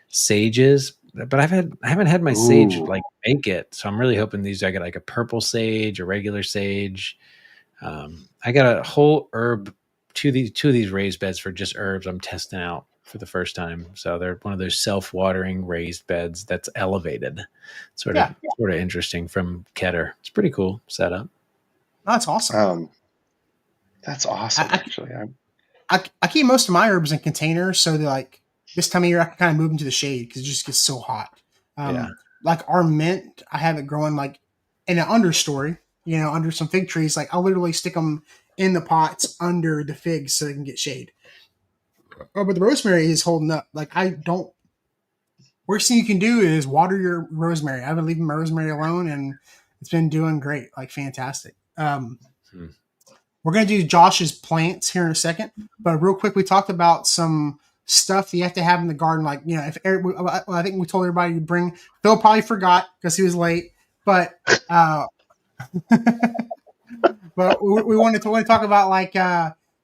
sages. But I haven't had my sage like make it, so I'm really hoping I got like a purple sage, a regular sage. I got a whole herb, two of these raised beds for just herbs I'm testing out for the first time. So they're one of those self-watering raised beds that's elevated. Sort of interesting from Keter. It's pretty cool setup. Oh, that's awesome. That's awesome. Actually, I keep most of my herbs in containers, so they're like this time of year I can kind of move them to the shade because it just gets so hot. like our mint, I have it growing like in an understory, under some fig trees. Like I literally stick them in the pots under the figs so they can get shade. Oh, but the rosemary is holding up. Like I don't. Worst thing you can do is water your rosemary. I've been leaving my rosemary alone, and it's been doing great, like fantastic. We're gonna do Josh's plants here in a second, but real quick, we talked about some stuff that you have to have in the garden. Like if I think we told everybody to bring. Phil probably forgot because he was late, but but we wanted to talk about like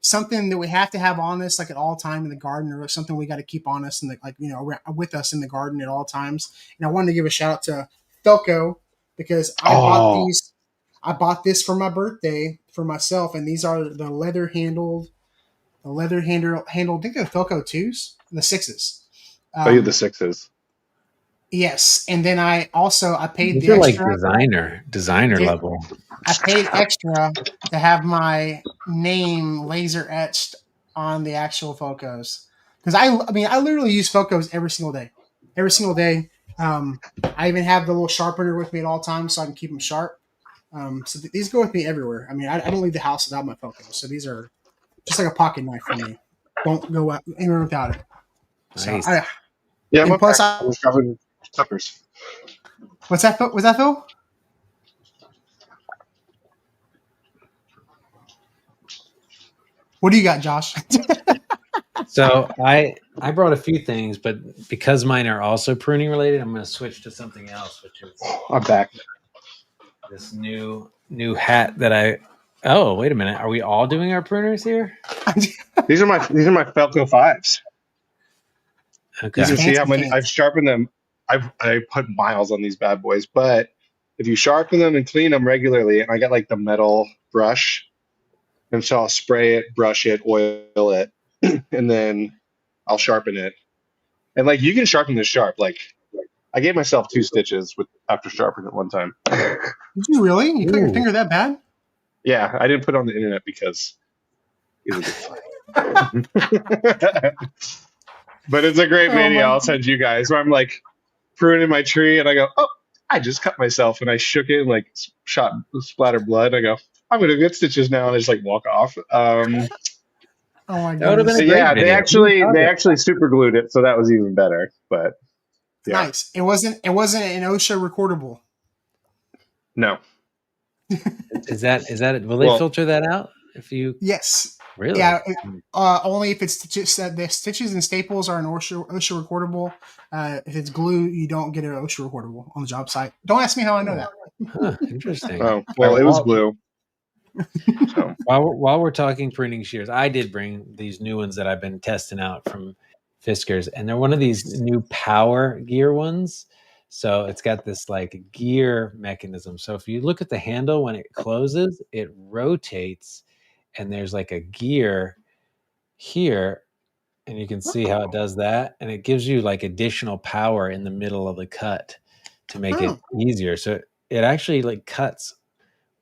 something that we have to have on us like at all time in the garden, or something we got to keep on us and with us in the garden at all times. And I wanted to give a shout out to Felco because I bought these. I bought this for my birthday for myself, and these are the leather handled. I think they're Felco 2s, the 6s. You have the 6s. Yes, and then I paid These the are extra. Like designer level. I paid extra to have my name laser etched on the actual Felcos because I literally use Felcos every single day. Every single day. I even have the little sharpener with me at all times so I can keep them sharp. So these go with me everywhere. I mean, I don't leave the house without my Felcos, so these are just like a pocket knife for me. Don't go out anywhere without it. Nice. So I'm plus I was sharpening clippers. What's that? Was that Phil? What do you got, Josh? So I brought a few things, but because mine are also pruning related, I'm going to switch to something else, which is I'm back. This new hat that I. Oh, wait a minute! Are we all doing our pruners here? These are my Felco 5s. Okay. You can see how many I've sharpened them. I put miles on these bad boys, but if you sharpen them and clean them regularly, and I got like the metal brush, and so I'll spray it, brush it, oil it, and then I'll sharpen it. And like you can sharpen this sharp. Like I gave myself 2 stitches after sharpening it one time. Did you really? You cut your finger that bad? Yeah, I didn't put it on the internet because it was good. But it's a great video. I'll send you guys where I'm like pruning my tree and I go, oh, I just cut myself, and I shook it and like splattered blood. I go, I'm gonna get stitches now, and I just like walk off. Oh my god! That would have been a great yeah, video. they actually super glued it, so that was even better. But yeah. Nice. It wasn't an OSHA recordable. No. Is that will they filter that out if you? Yes. Really? Yeah. Only if it's just the stitches and staples are an OSHA recordable. If it's glue, you don't get an OSHA recordable on the job site. Don't ask me how I know that. Huh, interesting. Oh well, it was glue. So. While we're talking pruning shears, I did bring these new ones that I've been testing out from Fiskars, and they're one of these new power gear ones. So it's got this like gear mechanism. So if you look at the handle when it closes, it rotates, and there's like a gear here, and you can see how it does that, and it gives you like additional power in the middle of the cut to make it easier. So it actually like cuts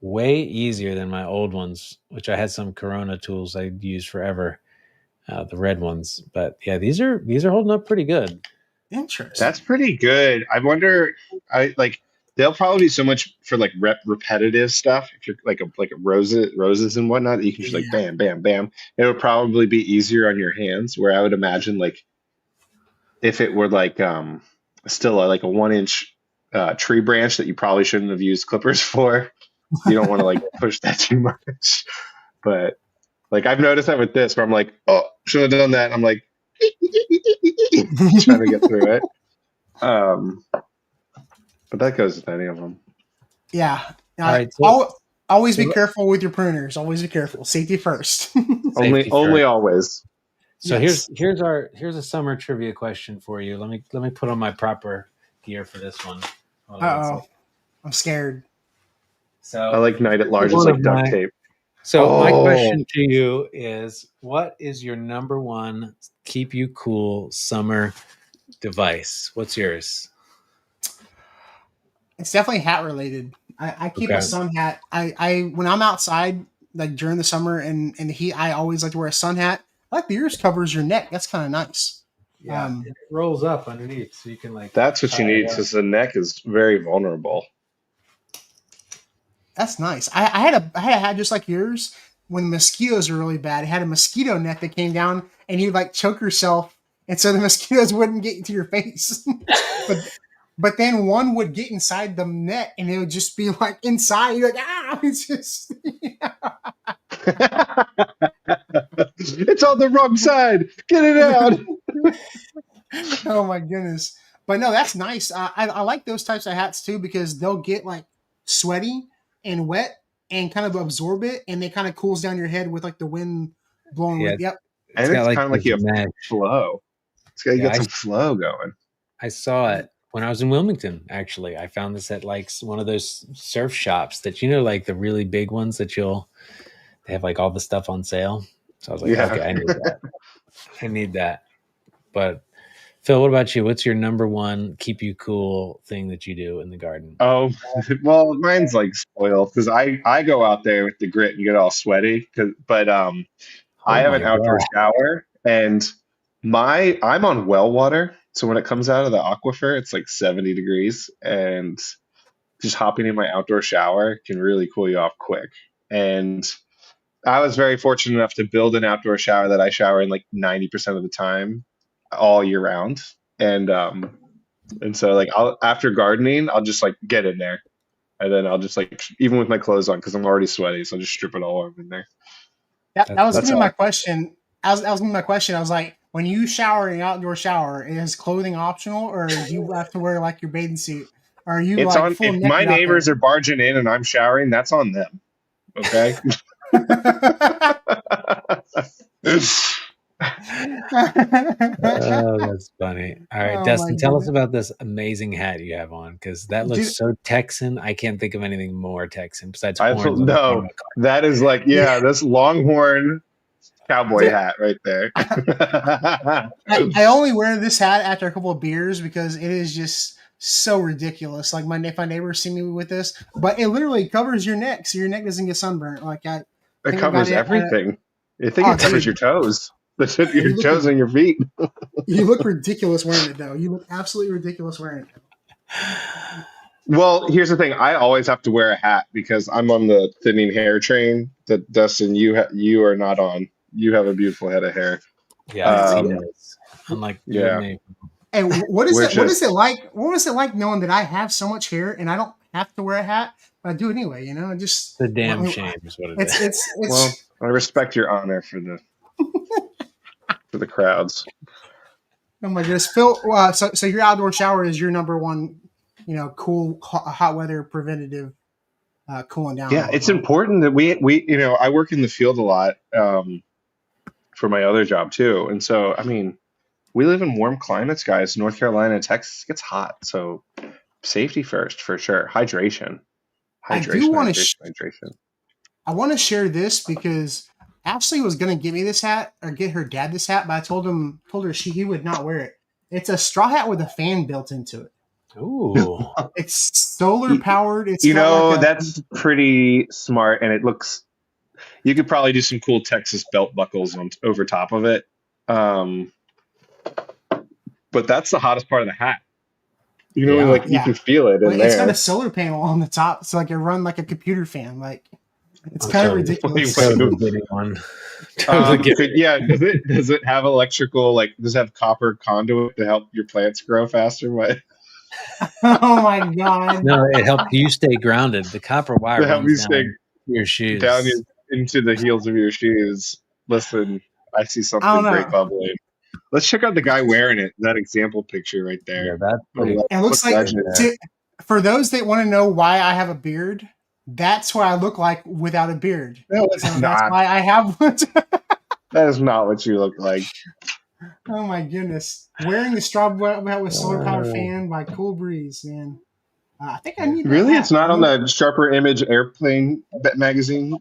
way easier than my old ones, which I had some Corona tools I used forever, the red ones. But yeah, these are holding up pretty good. Interesting. That's pretty good. I wonder. They'll probably be so much for like repetitive stuff. If you're like roses and whatnot, that you can just like bam, bam, bam. It would probably be easier on your hands. Where I would imagine like if it were like still like a 1-inch tree branch that you probably shouldn't have used clippers for. You don't want to like push that too much. But like I've noticed that with this, where I'm like, oh, should have done that. And I'm like. Trying to get through it. But that goes with any of them. Yeah. All right, so, always be careful with your pruners. Always be careful. Safety first. Only always. So yes. here's a summer trivia question for you. Let me put on my proper gear for this one. I'm scared. So I like Night at Large is like duct tape. So my question to you is, what is your number one keep you cool summer device? What's yours? It's definitely hat related. I keep a sun hat. I when I'm outside, like during the summer and the heat, I always like to wear a sun hat. I like the ears covers your neck. That's kind of nice. Yeah, it rolls up underneath, so you can like. That's what you need because the neck is very vulnerable. That's nice. I had a hat just like yours when mosquitoes were really bad. It had a mosquito net that came down, and you'd like choke yourself, and so the mosquitoes wouldn't get into your face. but then one would get inside the net, and it would just be like inside. You're like, ah! It's just. It's on the wrong side. Get it out. Oh my goodness! But no, that's nice. I like those types of hats too because they'll get like sweaty and wet and kind of absorb it, and it kind of cools down your head with like the wind blowing. Yeah, with, yep. And it's kind of like you have flow. It's got, you got some flow going. I saw it when I was in Wilmington. Actually, I found this at like one of those surf shops that like the really big ones that they have like all the stuff on sale. So I was like, okay, I need that. I need that. But Phil, what about you? What's your number one keep you cool thing that you do in the garden? Oh, well, mine's like spoiled because I go out there with the grit and get all sweaty. But I have an outdoor shower and I'm on well water. So when it comes out of the aquifer, it's like 70 degrees and just hopping in my outdoor shower can really cool you off quick. And I was very fortunate enough to build an outdoor shower that I shower in like 90% of the time all year round. And so like after gardening, I'll just like get in there. And then I'll just like, even with my clothes on, because I'm already sweaty, so I'll just strip it all over in there. That was gonna be my question. That was gonna be my question. I was like, when you shower in an outdoor shower, is clothing optional, or do you have to wear like your bathing suit? Or are you it's like on full if my neighbors are barging in and I'm showering, that's on them. Okay. Oh, that's funny. All right, Destin, tell us about this amazing hat you have on because that looks so Texan. I can't think of anything more Texan besides horns. No, that is like, this Longhorn cowboy hat right there. I only wear this hat after a couple of beers because it is just so ridiculous. Like my neighbors see me with this, but it literally covers your neck, so your neck doesn't get sunburnt. Like it covers everything. I think it covers your toes. Your toes and your feet. You look ridiculous wearing it, though. You look absolutely ridiculous wearing it. Well, here's the thing. I always have to wear a hat because I'm on the thinning hair train that Dustin, you are not on. You have a beautiful head of hair. Yeah, unlike you and me. And what is it like? What is it like knowing that I have so much hair and I don't have to wear a hat, but I do anyway? You know, just the damn shame is what it is. It's well, I respect your honor for the for the crowds. Oh my goodness, Phil! So your outdoor shower is your number one, cool hot weather preventative, cooling down. Yeah, it's important that we I work in the field a lot for my other job too, and so I mean, we live in warm climates, guys. North Carolina, Texas gets hot, so safety first for sure. Hydration. I want to share this because Ashley was going to get me this hat or get her dad this hat, but I told her he would not wear it. It's a straw hat with a fan built into it. Ooh. It's solar powered. It's that's pretty smart, and it looks. You could probably do some cool Texas belt buckles over top of it. But that's the hottest part of the hat. You can feel it in there. It's got a solar panel on the top, so it run like a computer fan. Like it's kind of ridiculous. Does it have electrical? Does it have copper conduit to help your plants grow faster? Oh my god! No, it helps you stay grounded. The copper wire helps you stay your shoes down into the heels of your shoes. Listen, I see something great bubbling. Let's check out the guy wearing it. That example picture right there. Yeah, it looks like. For those that want to know why I have a beard, that's what I look like without a beard. No, it's not. That's why I have one. That is not what you look like. Oh my goodness! Wearing the straw hat with solar powered fan by Cool Breeze, man. I think I need. Really, it's not on the Sharper Image Airplane magazine.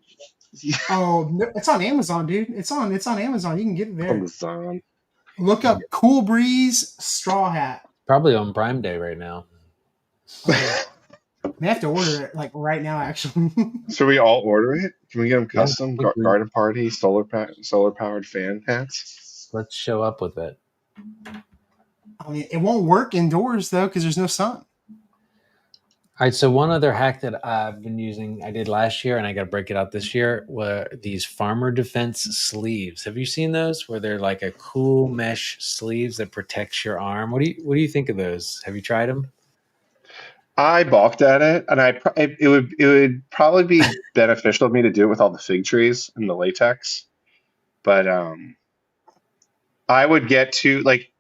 Oh, it's on Amazon, dude. It's on Amazon. You can get it there. Amazon. Look up Cool Breeze straw hat. Probably on Prime Day right now. Okay. They have to order it right now, actually. Should we all order it? Can we get them custom garden party solar powered fan hats? Let's show up with it. I mean, it won't work indoors though because there's no sun. All right, so one other hack that I've been using, I did last year, and I got to break it out this year, were these Farmer Defense sleeves. Have you seen those? Where they're like a cool mesh sleeves that protects your arm. What do you think of those? Have you tried them? I balked at it, and it would probably be beneficial to me to do it with all the fig trees and the latex, but I would get to like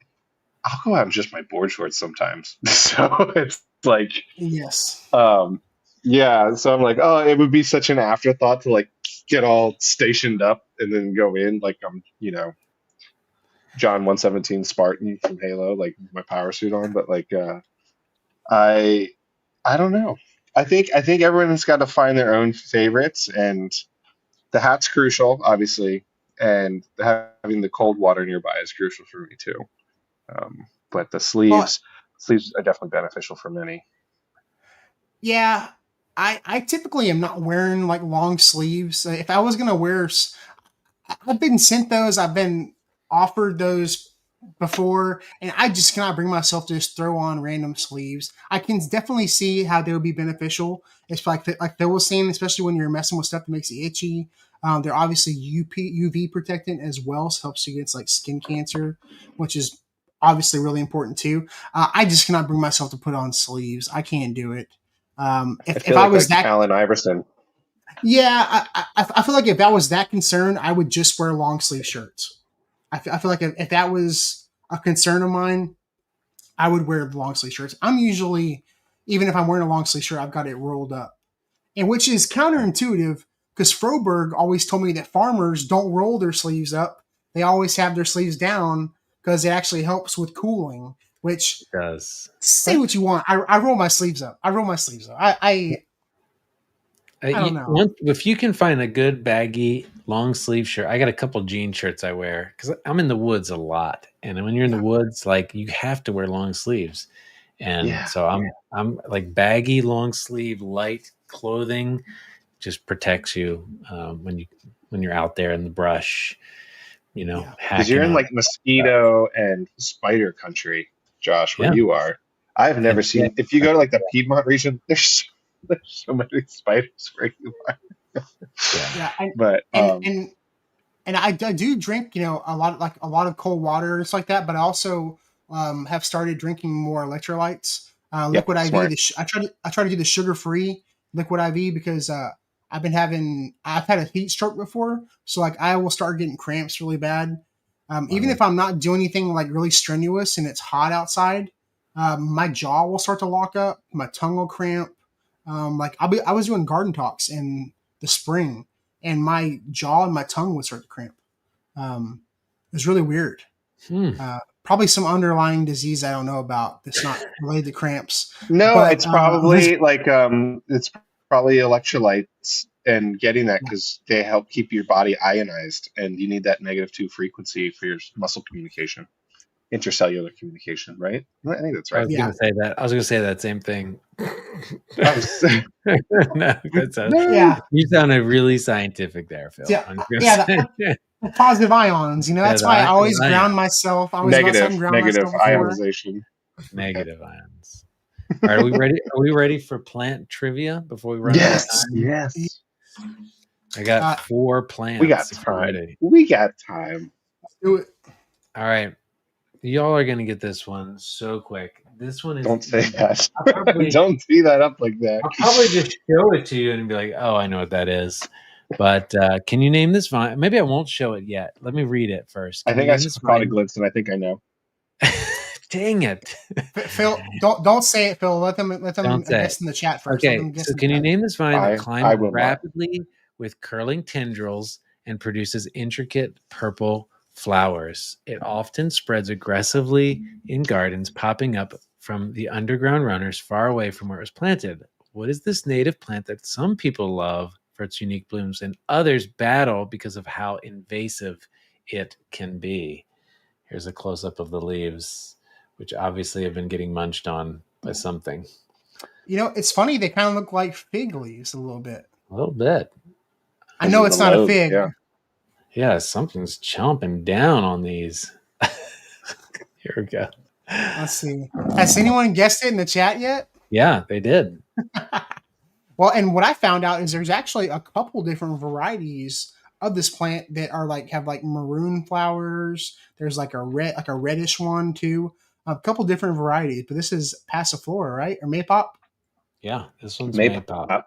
I'll go out in just my board shorts sometimes, so it's like Yes. yeah. So I'm like, oh, it would be such an afterthought to like get all stationed up and then go in like I'm John 117 Spartan from Halo, like my power suit on, but like I I don't know. I think everyone's got to find their own favorites, and the hat's crucial, obviously, and having the cold water nearby is crucial for me too. But the Well, sleeves are definitely beneficial for many. yeah. I typically am not wearing like long sleeves. If I was gonna wear I've been sent those. I've been offered those before, and I just cannot bring myself to just throw on random sleeves. I can definitely see how they would be beneficial. It's like Phil was saying, especially when you're messing with stuff that makes you itchy. They're obviously UV protectant as well, so helps you against like skin cancer, which is obviously really important too. I just cannot bring myself to put on sleeves. I can't do it. I If feel I like was that Allen Iverson. yeah, I feel like if I was that concerned, I would just wear long sleeve shirts. I feel like if that was a concern of mine, I would wear long sleeve shirts. I'm usually, even if I'm wearing a long sleeve shirt, I've got it rolled up, and which is counterintuitive because Froberg always told me that farmers don't roll their sleeves up; they always have their sleeves down because it actually helps with cooling. Which It does. say what you want, I roll my sleeves up. I roll my sleeves up. I don't know. If you can find a good baggy long sleeve shirt, I got a couple jean shirts I wear because I'm in the woods a lot, and when you're in the Yeah, woods, like you have to wear long sleeves, and Yeah. so I'm like baggy long sleeve light clothing just protects you when you're out there in the brush, yeah. Because you're hacking in on like mosquito and spider country, Josh, where yeah you are. I've never yeah seen, if you go to like the Piedmont region, there's so many spiders where you are. yeah. Yeah, But and and and I do drink, a lot of cold water and stuff like that. But I also have started drinking more electrolytes. yep, Liquid IV. smart. I try to do the sugar free liquid IV because I've had a heat stroke before, so like I will start getting cramps really bad. Even if I'm not doing anything like really strenuous and it's hot outside, my jaw will start to lock up, my tongue will cramp. I was doing garden talks in the spring, and my jaw and my tongue would start to cramp. It was really weird. Hmm. Probably some underlying disease I don't know about that's not related to cramps. No, But it's probably like it's probably electrolytes and getting that because they help keep your body ionized, and you need that -2 frequency for your muscle communication, intercellular communication, right? I think that's I right. was yeah, gonna say that. I was gonna say that same thing. I was, No, no. yeah, you sounded really scientific there, Phil. yeah, I'm just gonna yeah. say, The positive ions. yeah, That's why I always the ground ions, myself. I always go outside and Negative, ground negative myself before. ionization. negative ions. All right, are we ready? Are we ready for plant trivia before we run out of Yes, time? yes. I got Uh, 4 We got plants if you're time. ready. We got time. do it. All right, y'all are gonna get this one so quick. This one is Don't say easy. that. I'll probably, Don't tee that up like that. I'll probably just show it to you and be like, "Oh, I know what that is." But can you name this vine? Maybe I won't show it yet. Let me read it first. I Can you think I name this caught a vine? glimpse, and I think I know. Dang it! Phil, don't say it, Phil. Let them Don't say it. guess in the chat first. Let Okay, them guess so in the can you chat. name this vine that climbs I will not. rapidly with curling tendrils and produces intricate purple flowers? It often spreads aggressively in gardens, popping up from the underground runners far away from where it was planted. What is this native plant that some people love for its unique blooms and others battle because of how invasive it can be? Here's a close up of the leaves, which obviously have been getting munched on by something. It's funny. They kind of look like fig leaves a little bit. A little bit. I know The it's not a lobes, fig. yeah. Yeah, something's chomping down on these. Here we go. Let's see. Has anyone guessed it in the chat yet? Yeah, they did. Well, and what I found out is there's actually a couple different varieties of this plant that are like have like maroon flowers. There's like a reddish one too. A couple different varieties, but this is Passiflora, right? Or Maypop? Yeah, this one's Maybe. Maypop.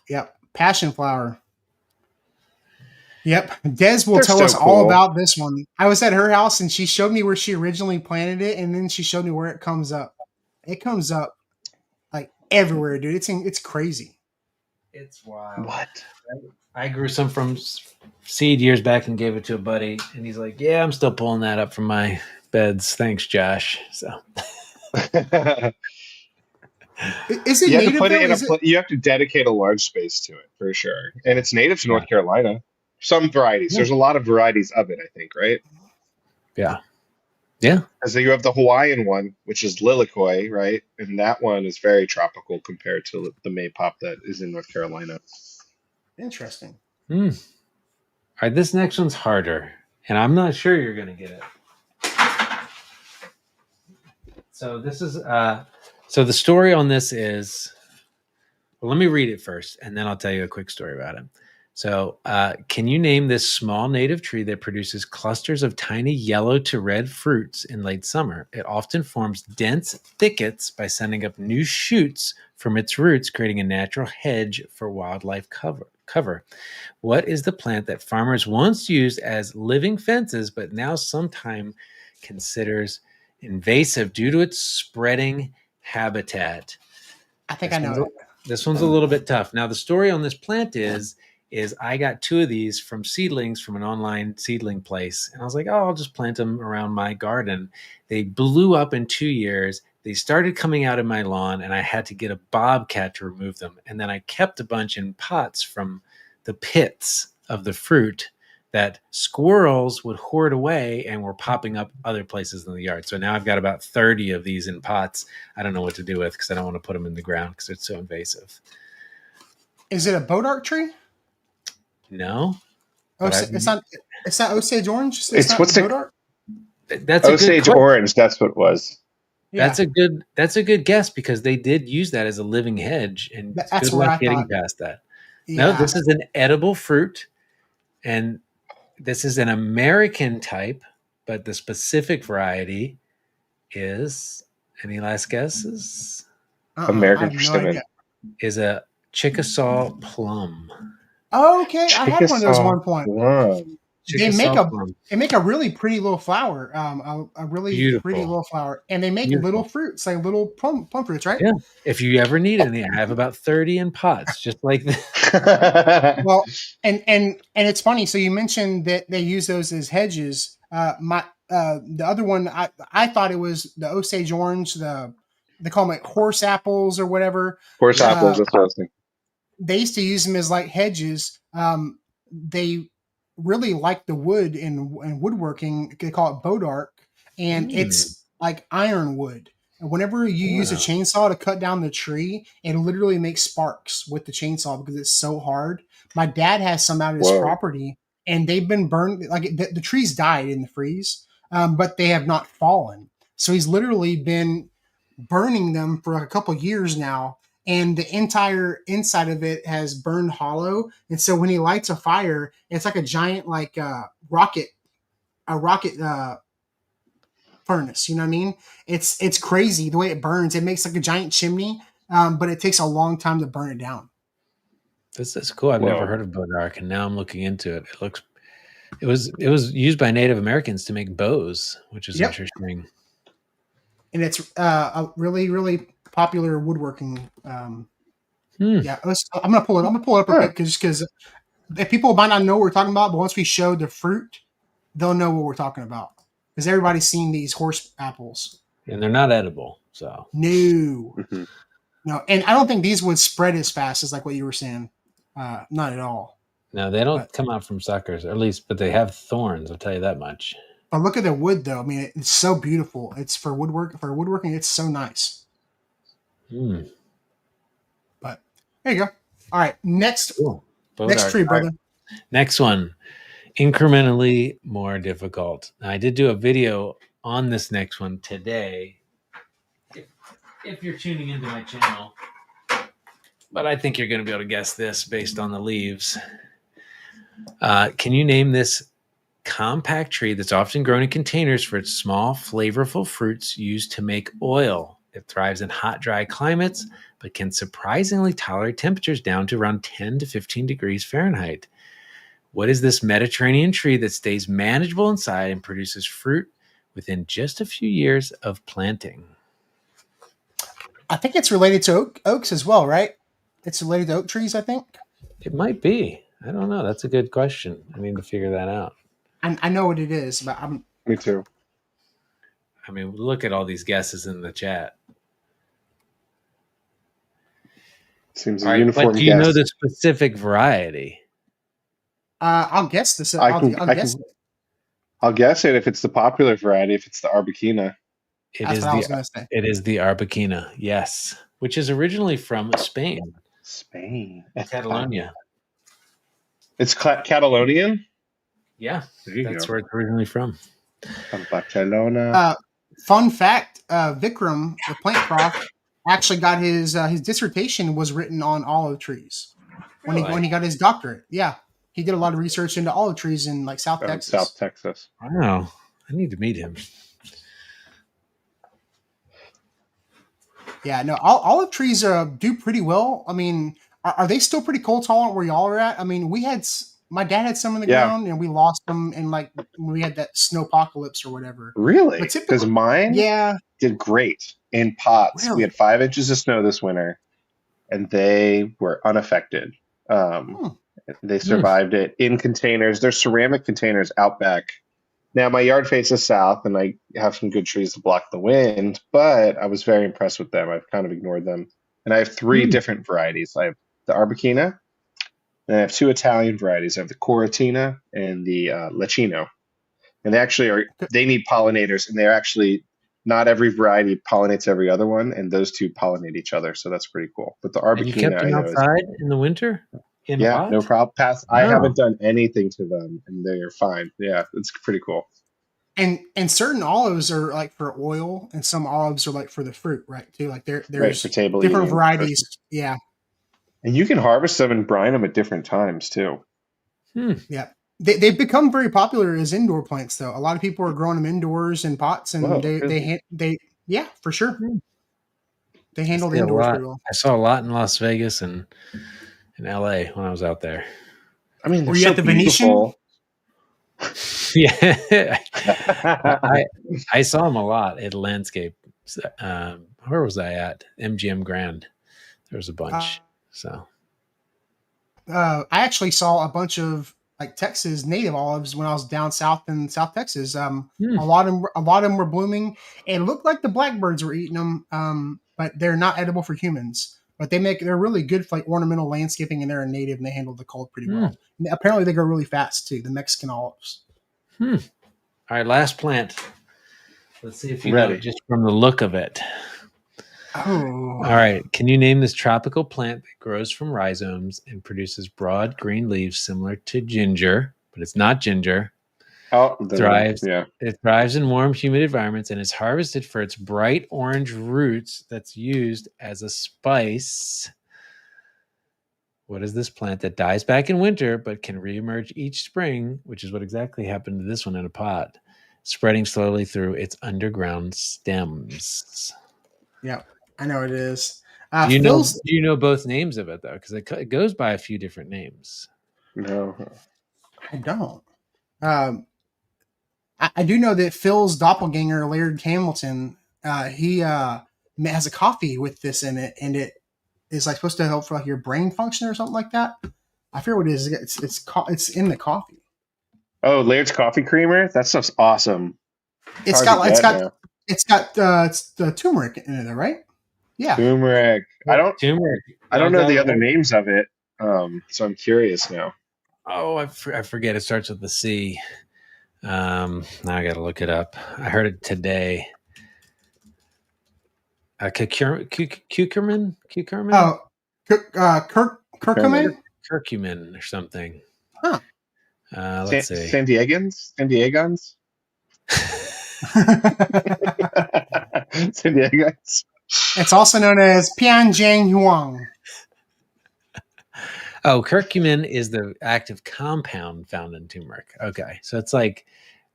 Yep, passion flower. Yep, Des will They're tell so us all cool. about this one. I was at her house and she showed me where she originally planted it, and then she showed me where it comes up. It comes up like everywhere, dude. It's crazy. It's wild. What? I grew some from seed years back and gave it to a buddy, and he's like, "Yeah, I'm still pulling that up from my beds. Thanks, Josh." So Is it you have native? to put it in though? you have to dedicate a large space to it for sure, and it's native to North Carolina. Some varieties. Yeah. There's a lot of varieties of it, I think, right? yeah. Because you have the Hawaiian one, which is Lilikoi, right? And that one is very tropical compared to the Maypop that is in North Carolina. Interesting. All right, this next one's harder, and I'm not sure you're going to get it. So this is so the story on this is, well, let me read it first, and then I'll tell you a quick story about it. So can you name this small native tree that produces clusters of tiny yellow to red fruits in late summer? It often forms dense thickets by sending up new shoots from its roots, creating a natural hedge for wildlife cover. What is the plant that farmers once used as living fences, but now sometimes considers invasive due to its spreading habitat? I think I know it. This one's a little bit tough. Now, the story on this plant is I got 2 of these from seedlings from an online seedling place. And I was like, oh, I'll just plant them around my garden. They blew up in 2 years. They started coming out in my lawn, and I had to get a bobcat to remove them. And then I kept a bunch in pots from the pits of the fruit that squirrels would hoard away and were popping up other places in the yard. So now I've got about 30 of these in pots. I don't know what to do with because I don't want to put them in the ground because it's so invasive. Is it a bodark tree? No. It's not Osage orange. It's not what's bodark. That's Osage orange. That's what it was. Yeah. That's a good guess because they did use that as a living hedge, and that's good what luck I getting thought. past that. Yeah. No, this is an edible fruit, and this is an American type, but the specific variety is, any last guesses? American persimmon is a Chickasaw plum. Oh, okay, I had one of those at one point. Plum. They make a really pretty little flower, a really Beautiful. pretty little flower, and they make little fruits, like little plum fruits, right? Yeah. If you ever need any, I have about 30 in pots, just like this. Well, and it's funny. So you mentioned that they use those as hedges. The other one, I thought it was the Osage orange. They call them like horse apples or whatever. Horse apples. That's what I was thinking. They used to use them as like hedges. They really like the wood in woodworking. They call it bodark, and it's like ironwood. And whenever you use a chainsaw to cut down the tree, it literally makes sparks with the chainsaw because it's so hard. My dad has some out of his property, and they've been burned. Like the trees died in the freeze, but they have not fallen. So he's literally been burning them for a couple years now, and the entire inside of it has burned hollow. And so when he lights a fire, it's like a giant rocket furnace. You know what I mean? It's crazy the way it burns. It makes like a giant chimney, but it takes a long time to burn it down. This is cool. I've never heard of bodark, and now I'm looking into it. It was used by Native Americans to make bows, which is interesting. And it's a really, really popular woodworking. Yeah, I'm gonna pull it. I'm gonna pull it up real quick because if people might not know what we're talking about, but once we show the fruit, they'll know what we're talking about because everybody's seen these horse apples. And they're not edible, so no, no. And I don't think these would spread as fast as like what you were saying. Not at all. No, they don't come out from suckers, or at least, but they have thorns. I'll tell you that much. But look at the wood, though. I mean, it's so beautiful. It's for woodworking. It's so nice. But there you go. All right, next tree, brother. Right. Next one, incrementally more difficult. Now, I did do a video on this next one today. If you're tuning into my channel, but I think you're going to be able to guess this based on the leaves. Can you name this compact tree that's often grown in containers for its small, flavorful fruits used to make oil? It thrives in hot, dry climates, but can surprisingly tolerate temperatures down to around 10 to 15 degrees Fahrenheit. What is this Mediterranean tree that stays manageable inside and produces fruit within just a few years of planting? I think it's related to oaks as well, right? It's related to oak trees, I think. It might be. I don't know. That's a good question. I need to figure that out. I know what it is, but I'm. Me too. I mean, look at all these guesses in the chat. Seems a uniform but do you know the specific variety? I'll guess this. I'll guess it if it's the popular variety. If it's the Arbequina. It is the Arbequina, yes, which is originally from Spain. Catalonia. It's Catalonian? Yeah, that's where it's originally from. Barcelona. Fun fact, Vikram, the plant prof, actually got his dissertation was written on olive trees when he got his doctorate. Yeah, he did a lot of research into olive trees in like South Texas. South Texas. Wow, I need to meet him. Yeah, no, olive trees do pretty well. I mean, are they still pretty cold tolerant where y'all are at? I mean, my dad had some in the ground and we lost them in like when we had that snowpocalypse or whatever. Really? Because mine did great in pots. Really? We had 5 inches of snow this winter and they were unaffected. They survived it in containers. They're ceramic containers out back. Now, my yard faces south, and I have some good trees to block the wind, but I was very impressed with them. I've kind of ignored them. And I have 3 different varieties. I have the Arbequina, and I have 2 Italian varieties. I have the Coratina and the Lecchino. And they need pollinators, and they're actually, not every variety pollinates every other one, and those 2 pollinate each other, so that's pretty cool. But the Arbequina, you kept them outside in the winter? Yeah, no problem. I haven't done anything to them, and they're fine. Yeah, it's pretty cool. And certain olives are like for oil, and some olives are like for the fruit, right? Too, like there's for table different eating, varieties. Yeah, and you can harvest them and brine them at different times too. Yeah, they've become very popular as indoor plants, though. A lot of people are growing them indoors in pots, and they for sure. They handle the indoors pretty well. I saw a lot in Las Vegas and in LA when I was out there. I mean, were you at the Venetian? Yeah, I saw them a lot at Landscape. Where was I at? MGM Grand. There was a bunch. I actually saw a bunch of like Texas native olives when I was down south in South Texas. A lot of them were blooming, and it looked like the blackbirds were eating them. But they're not edible for humans. But they're really good for like ornamental landscaping, and they're a native, and they handle the cold pretty well. And apparently, they grow really fast too. The Mexican olives. All right, last plant. Let's see if you know it just from the look of it. Oh. All right. Can you name this tropical plant that grows from rhizomes and produces broad green leaves similar to ginger, but it's not ginger? It thrives in warm, humid environments and is harvested for its bright orange roots that's used as a spice. What is this plant that dies back in winter but can reemerge each spring, which is what exactly happened to this one in a pot, spreading slowly through its underground stems? Yeah, I know it is. Do you know both names of it, though? Because it goes by a few different names. No. I don't. I do know that Phil's doppelganger, Laird Hamilton, he has a coffee with this in it, and it is like supposed to help for like your brain function or something like that. I forget what it is. It's in the coffee. Oh, Laird's coffee creamer. That stuff's awesome. It's got the turmeric in it, right? Yeah, turmeric. I don't know the other names of it. So I'm curious now. Oh, I forget. It starts with the C. Now I got to look it up. I heard it today. Curcumin? Oh, curcumin? Curcumin or something. Huh. Let's see. San Diegans? San Diego. It's also known as Pianjiang Huang. Oh, curcumin is the active compound found in turmeric. Okay, so it's like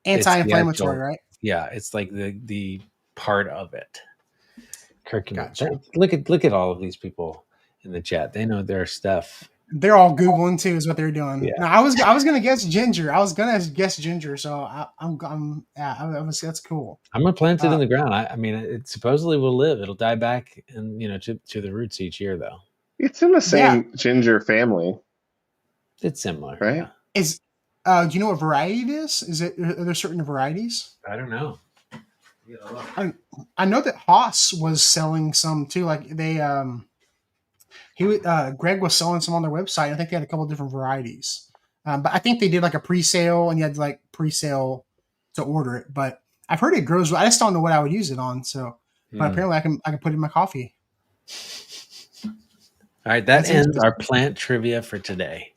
Anti-inflammatory, right? Yeah, it's like the part of it. Curcumin. Gotcha. Look at all of these people in the chat. They know their stuff. They're all googling too, is what they're doing. Yeah. No, I was gonna guess ginger. So that's cool. I'm gonna plant it in the ground. I mean, it supposedly will live. It'll die back and to the roots each year, though. It's in the same ginger family. It's similar, right? Yeah. Is do you know what variety it is? Are there certain varieties? I don't know. I know that Haas was selling some too. Like they Greg was selling some on their website. I think they had a couple different varieties. But I think they did like a pre-sale, and you had to like pre-sale to order it. But I've heard it grows well. I just don't know what I would use it on. So, but apparently I can put it in my coffee. All right, that ends our plant trivia for today.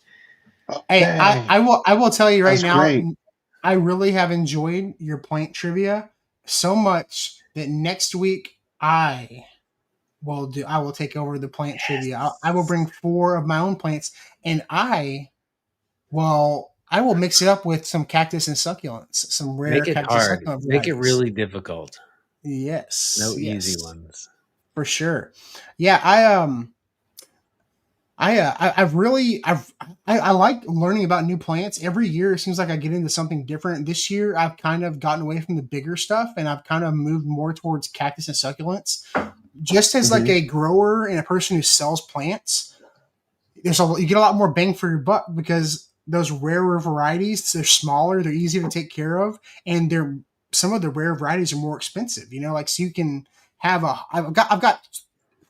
Hey, I will tell you right now, great. I really have enjoyed your plant trivia so much that next week I will take over the plant trivia. I will bring 4 of my own plants, and I will mix it up with some cactus and succulents, some rare Make it cactus hard. succulent varieties. Make it really difficult. Yes. No easy ones. For sure. Yeah, I like learning about new plants. Every year it seems like I get into something different. This year I've kind of gotten away from the bigger stuff, and I've kind of moved more towards cactus and succulents. Just as like a grower and a person who sells plants, you get a lot more bang for your buck because those rarer varieties, they're smaller, they're easier to take care of, and some of the rare varieties are more expensive. Like so you can have I've got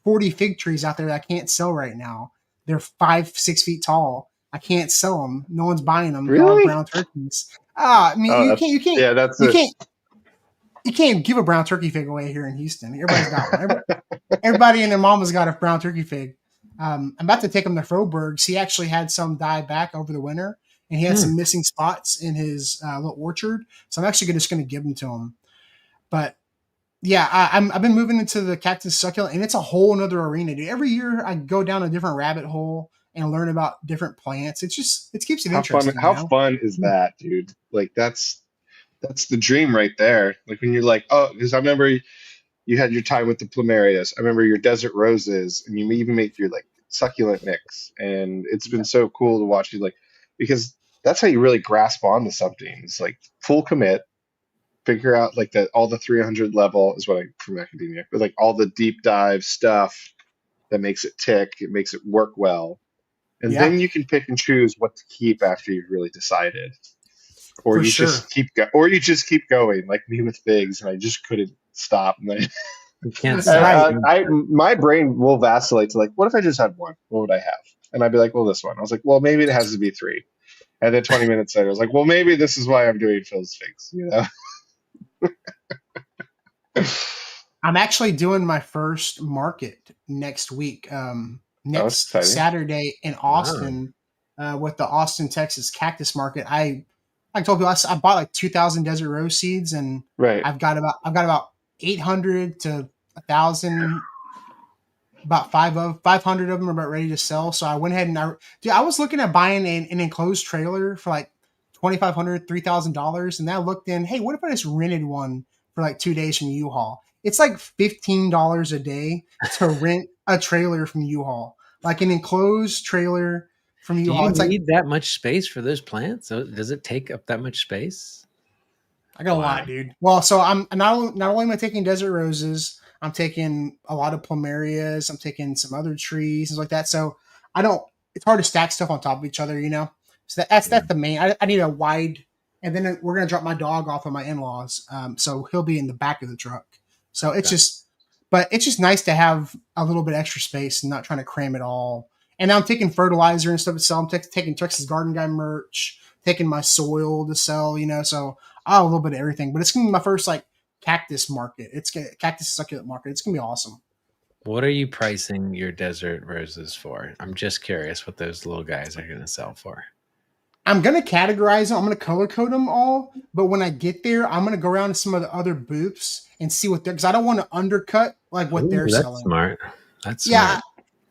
40 fig trees out there that I can't sell right now. They're 5-6 feet tall. I can't sell them. No one's buying them. Really? They're all brown turkeys. I mean, you can't. Yeah, that's you can't give a brown turkey fig away here in Houston. Everybody's got one. Everybody and their mama's got a brown turkey fig. I'm about to take him to Froberg's. He actually had some die back over the winter, and he had some missing spots in his little orchard. So I'm actually just going to give them to him. But yeah, I've been moving into the cactus succulent, and it's a whole nother arena, dude. Every year I go down a different rabbit hole and learn about different plants. It keeps it interesting. How fun is that, dude? Like that's the dream right there. Like when you're like, oh, because I remember you had your time with the plumerias. I remember your desert roses, and you even make your like succulent mix. And it's been so cool to watch you because that's how you really grasp onto something. It's like full commit, figure out like all the 300 level is what I from academia, but like all the deep dive stuff that makes it tick, it makes it work well. And then you can pick and choose what to keep after you've really decided. Or just keep going, like me with figs, and I just couldn't stop. And you can't stop. My brain will vacillate to like, what if I just had one? What would I have? And I'd be like, well, this one. I was like, well, maybe it has to be 3. And then 20 minutes later, I was like, well, maybe this is why I'm doing Phil's figs, I'm actually doing my first market next week, next Saturday in Austin, with the Austin, Texas Cactus Market. I told people I bought like 2,000 desert rose seeds, and I've got about 800 to 1,000. About 500 of them are about ready to sell. So I went ahead and I was looking at buying an enclosed trailer for like $2,500, $3,000, and then I looked in. Hey, what if I just rented one for like 2 days from U-Haul? It's like $15 a day to rent a trailer from U-Haul, like an enclosed trailer from U-Haul. Do you need that much space for those plants? So does it take up that much space? I got a lot, dude. Well, so I'm not only am I taking desert roses, I'm taking a lot of plumerias. I'm taking some other trees and like that. So it's hard to stack stuff on top of each other, So that's the main. I need a wide, and then we're gonna drop my dog off of my in-laws. So he'll be in the back of the truck. So it's just nice to have a little bit extra space and not trying to cram it all. And now I'm taking fertilizer and stuff to sell. I'm taking Texas Garden Guy merch, taking my soil to sell. So a little bit of everything. But it's gonna be my first like cactus market. Cactus succulent market. It's gonna be awesome. What are you pricing your desert roses for? I'm just curious what those little guys are gonna sell for. I'm gonna categorize them. I'm gonna color code them all. But when I get there, I'm gonna go around to some of the other booths and see what they're, because I don't want to undercut like what Ooh, they're that's selling. smart. That's Yeah, smart.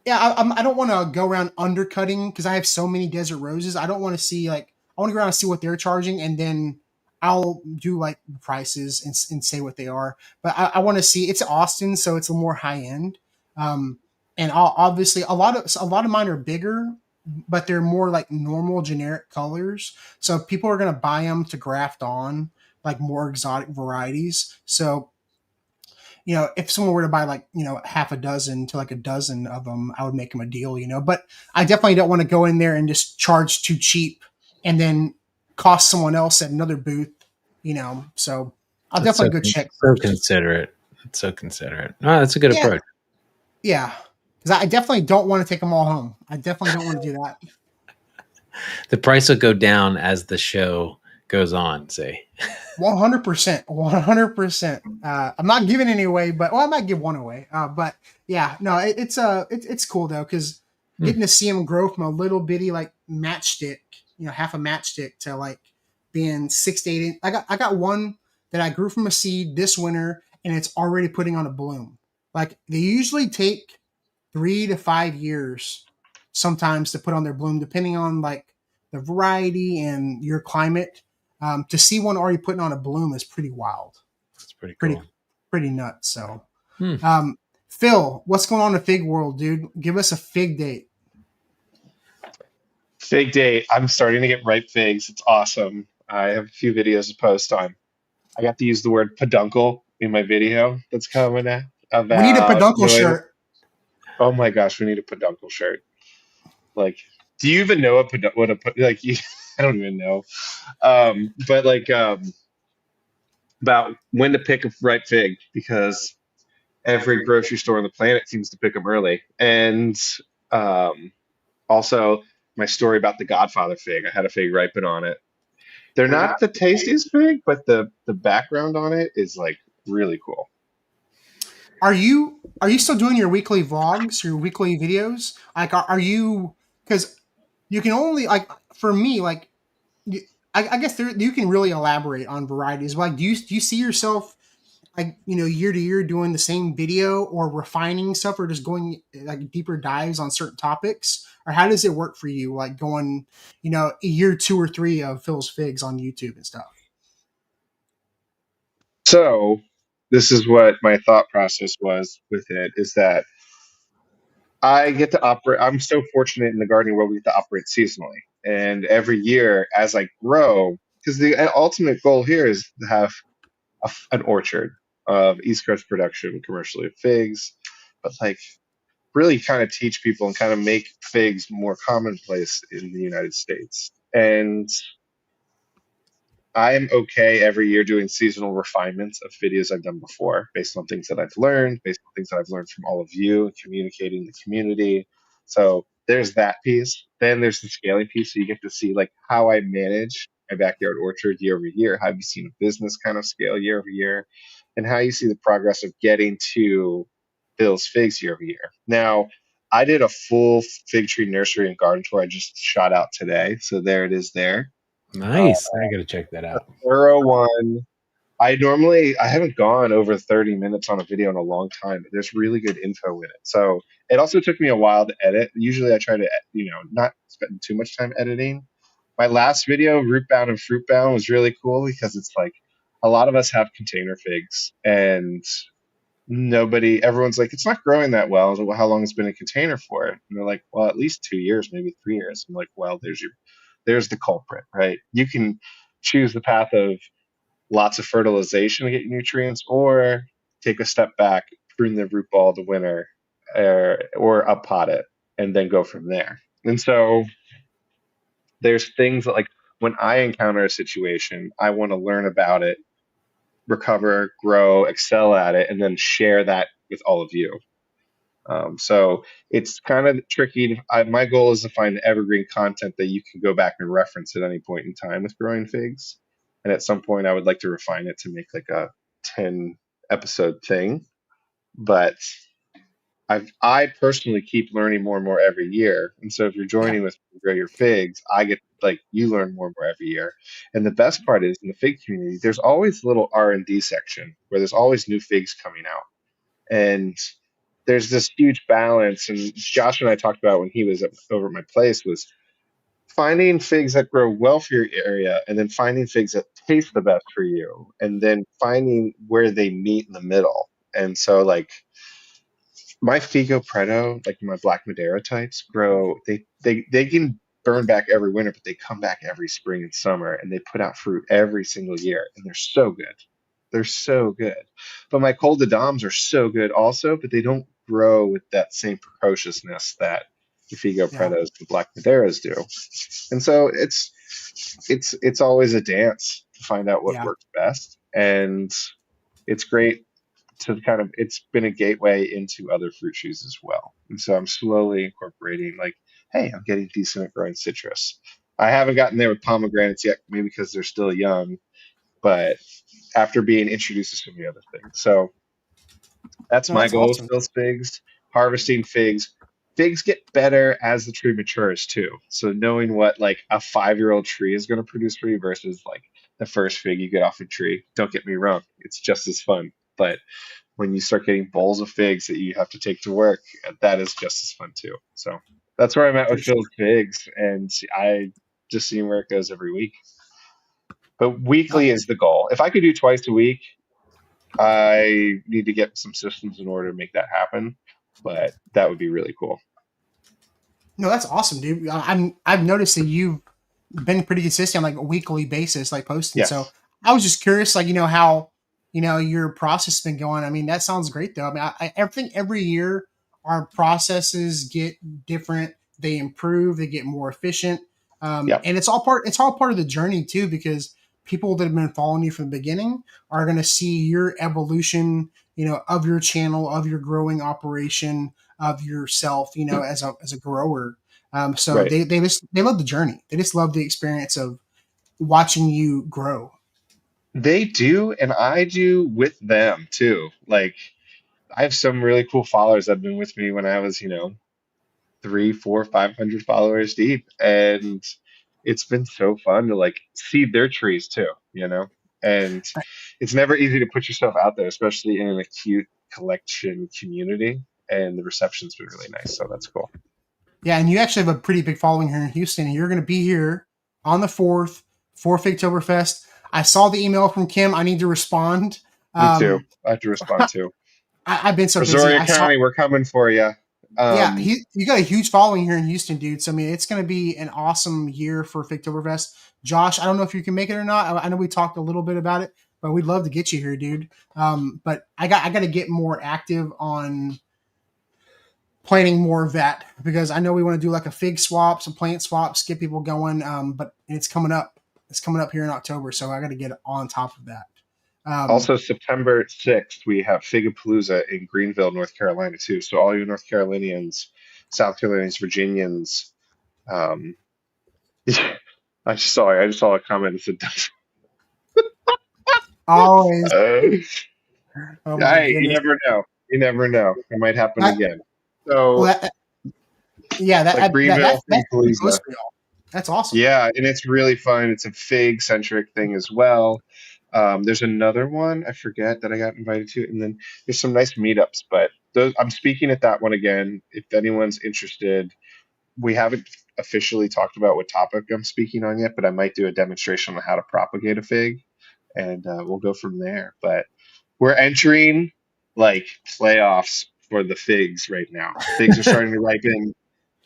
yeah. I don't want to go around undercutting because I have so many desert roses. I don't want to see like, I want to go around and see what they're charging, and then I'll do like the prices and say what they are. But I want to see, it's Austin, so it's a more high end. Um, and obviously a lot of mine are bigger, but they're more like normal generic colors. So people are gonna buy them to graft on like more exotic varieties. So if someone were to buy like, half a dozen to like a dozen of them, I would make them a deal, But I definitely don't want to go in there and just charge too cheap and then cost someone else at another booth, So I'll That's so definitely go check so first. considerate. That's so considerate. Oh, that's a good Yeah, approach. yeah. Because I definitely don't want to take them all home. I definitely don't want to do that. The price will go down as the show goes on. Say, 100%, 100%. I'm not giving any away, but I might give one away. But yeah, no, it's cool though because Hmm. getting to see him grow from a little bitty like matchstick, half a matchstick to like being 6 to 8 inch. I got one that I grew from a seed this winter, and it's already putting on a bloom. Like they usually take 3 to 5 years sometimes to put on their bloom, depending on like the variety and your climate. To see one already putting on a bloom is pretty wild, That's pretty pretty cool. pretty nuts. So, Hmm. Phil, what's going on in the fig world, dude? Give us a fig date. Fig day. I'm starting to get ripe figs. It's awesome. I have a few videos to post on. I got to use the word peduncle in my video that's coming out We need a about peduncle New. shirt. Oh my gosh, we need a peduncle shirt. Like, do you even know what a like? I don't even know. But like about when to pick a ripe fig because every grocery store on the planet seems to pick them early. And um, also my story about the Godfather fig. I had a fig ripen on it. They're not the tastiest fig, but the background on it is like really cool. Are you still doing your weekly vlogs, your weekly videos? Like, are you? Because you can only like for me like you, I guess you can really elaborate on varieties. Like, do you see yourself like year to year doing the same video or refining stuff or just going like deeper dives on certain topics, or how does it work for you like going a year 2 or 3 of Phil's figs on YouTube and stuff? So this is what my thought process was with it is that I get to operate. I'm so fortunate in the gardening world we get to operate seasonally, and every year as I grow, because the ultimate goal here is to have an orchard of East Coast production commercially of figs, but like really kind of teach people and kind of make figs more commonplace in the United States. And I'm okay every year doing seasonal refinements of videos I've done before based on things that I've learned, based on things that I've learned from all of you, communicating the community. So there's that piece. Then there's the scaling piece. So you get to see like how I manage my backyard orchard year over year. How have you seen a business kind of scale year over year? And how you see the progress of getting to Bill's figs year over year. Now, I did a full fig tree nursery and garden tour I just shot out today. So there it is there. Nice. I got to check that A out. thorough one. I haven't gone over 30 minutes on a video in a long time, but there's really good info in it. So it also took me a while to edit. Usually I try to, not spend too much time editing. My last video, root bound and fruit bound, was really cool because it's like a lot of us have container figs and everyone's like, it's not growing that well. I was like, well, how long has it been in a container for? And they're like, well, at least 2 years, maybe 3 years. I'm like, well, there's the culprit, right? You can choose the path of lots of fertilization to get nutrients, or take a step back, prune the root ball the winter, or up pot it, and then go from there. And so there's things that like when I encounter a situation, I want to learn about it, recover, grow, excel at it, and then share that with all of you. So it's kind of tricky. My goal is to find evergreen content that you can go back and reference at any point in time with growing figs. And at some point, I would like to refine it to make like a 10 episode thing. But I personally keep learning more and more every year. And so if you're Yeah. joining with Grow Your Figs, I get like you learn more and more every year. And the best part is in the fig community, there's always a little R&D section where there's always new figs coming out. And there's this huge balance. And Josh and I talked about when he was over at my place was finding figs that grow well for your area and then finding figs that taste the best for you and then finding where they meet in the middle. And so like my Figo Preto, like my Black Madeira types, grow. They can burn back every winter, but they come back every spring and summer, and they put out fruit every single year, and they're so good. They're so good. But my Coldidoms are so good also, but they don't grow with that same precociousness that the Figo Yeah. Pretos, the Black Madeiras do. And so it's always a dance to find out what Yeah. works best, and it's great to kind of it's been a gateway into other fruit trees as well. And so I'm slowly incorporating like, hey, I'm getting decent at growing citrus. I haven't gotten there with pomegranates yet, maybe because they're still young, but after being introduced to so many other things. So that's No, my that's goal with awesome. Phil's figs, harvesting figs. Figs get better as the tree matures too. So knowing what like a 5-year-old tree is going to produce for you versus like the first fig you get off a tree. Don't get me wrong, it's just as fun. But when you start getting bowls of figs that you have to take to work, that is just as fun too. So that's where I'm at For with sure. Phil's figs, and I just see where it goes every week. But No, weekly is the goal. If I could do twice a week, I need to get some systems in order to make that happen. But that would be really cool. no, that's awesome, dude. I've noticed that you've been pretty consistent on like a weekly basis, like posting. So Yes. I was just curious, like how your process has been going. I mean, that sounds great though. I mean, I think every year our processes get different. They improve. They get more efficient, Yep. and it's all part. It's all part of the journey too, because people that have been following you from the beginning are going to see your evolution. Of your channel, of your growing operation, of yourself. As a grower. So Right. they love the journey. They just love the experience of watching you grow. They do, and I do with them too. Like I have some really cool followers that have been with me when I was, 3, 4, 500 followers deep, and it's been so fun to like seed their trees too. And it's never easy to put yourself out there, especially in an acute collection community. And the reception's been really nice, so that's cool. Yeah, and you actually have a pretty big following here in Houston. And you're going to be here on the 4th for Figtoberfest. I saw the email from Kim. I need to respond. Me too. Um, I have to respond too. I've been so busy. Brazoria I saw. County, we're coming for you. Yeah, Um, you got a huge following here in Houston, dude. So I mean, it's going to be an awesome year for Figtoberfest. Josh, I don't know if you can make it or not. I know we talked a little bit about it, but we'd love to get you here, dude. But I got to get more active on planning more of that because I know we want to do like a fig swap, some plant swaps, get people going. But it's coming up. It's coming up here in October, so I got to get on top of that. Um, Also, September 6th, we have Figapalooza in Greenville, North Carolina, too. So, all you North Carolinians, South Carolinians, Virginians, um, I just saw a comment that said, always. uh, Oh my hey, you goodness. never know. You never know. It might happen That, again. well, So, yeah, like that's pretty close Greenville, for y'all. That's awesome. yeah, and it's really fun. It's a fig centric thing as well. There's another one I forget that I got invited to, and then there's some nice meetups. But I'm speaking at that one again. If anyone's interested, we haven't officially talked about what topic I'm speaking on yet, but I might do a demonstration on how to propagate a fig, and we'll go from there. But we're entering like playoffs for the figs right now. Figs are starting to ripen.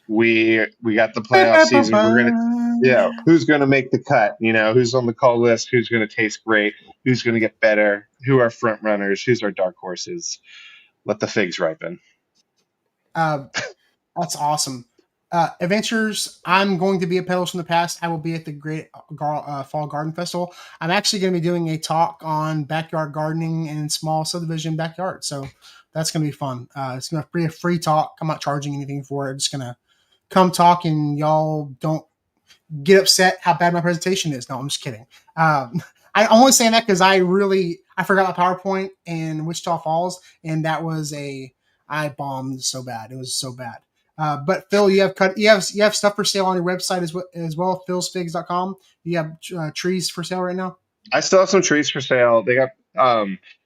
We got the playoff season. We're gonna who's gonna make the cut? Who's on the call list? Who's gonna taste great? Who's gonna get better? Who are front runners? Who's our dark horses? Let the figs ripen. Uh, that's awesome. Adventures. I'm going to be at Pedals from the Past. I will be at the Great Fall Garden Festival. I'm actually going to be doing a talk on backyard gardening and small subdivision backyard. So that's going to be fun. It's going to be a free talk. I'm not charging anything for it. I'm just going to come talk and y'all don't get upset how bad my presentation is. No, I'm just kidding. I only saying that because I forgot my PowerPoint in Wichita Falls, and that was I bombed so bad. It was so bad. But Phil, you have stuff for sale on your website as well, philsfigs.com. You have trees for sale right now. I still have some trees for sale. They got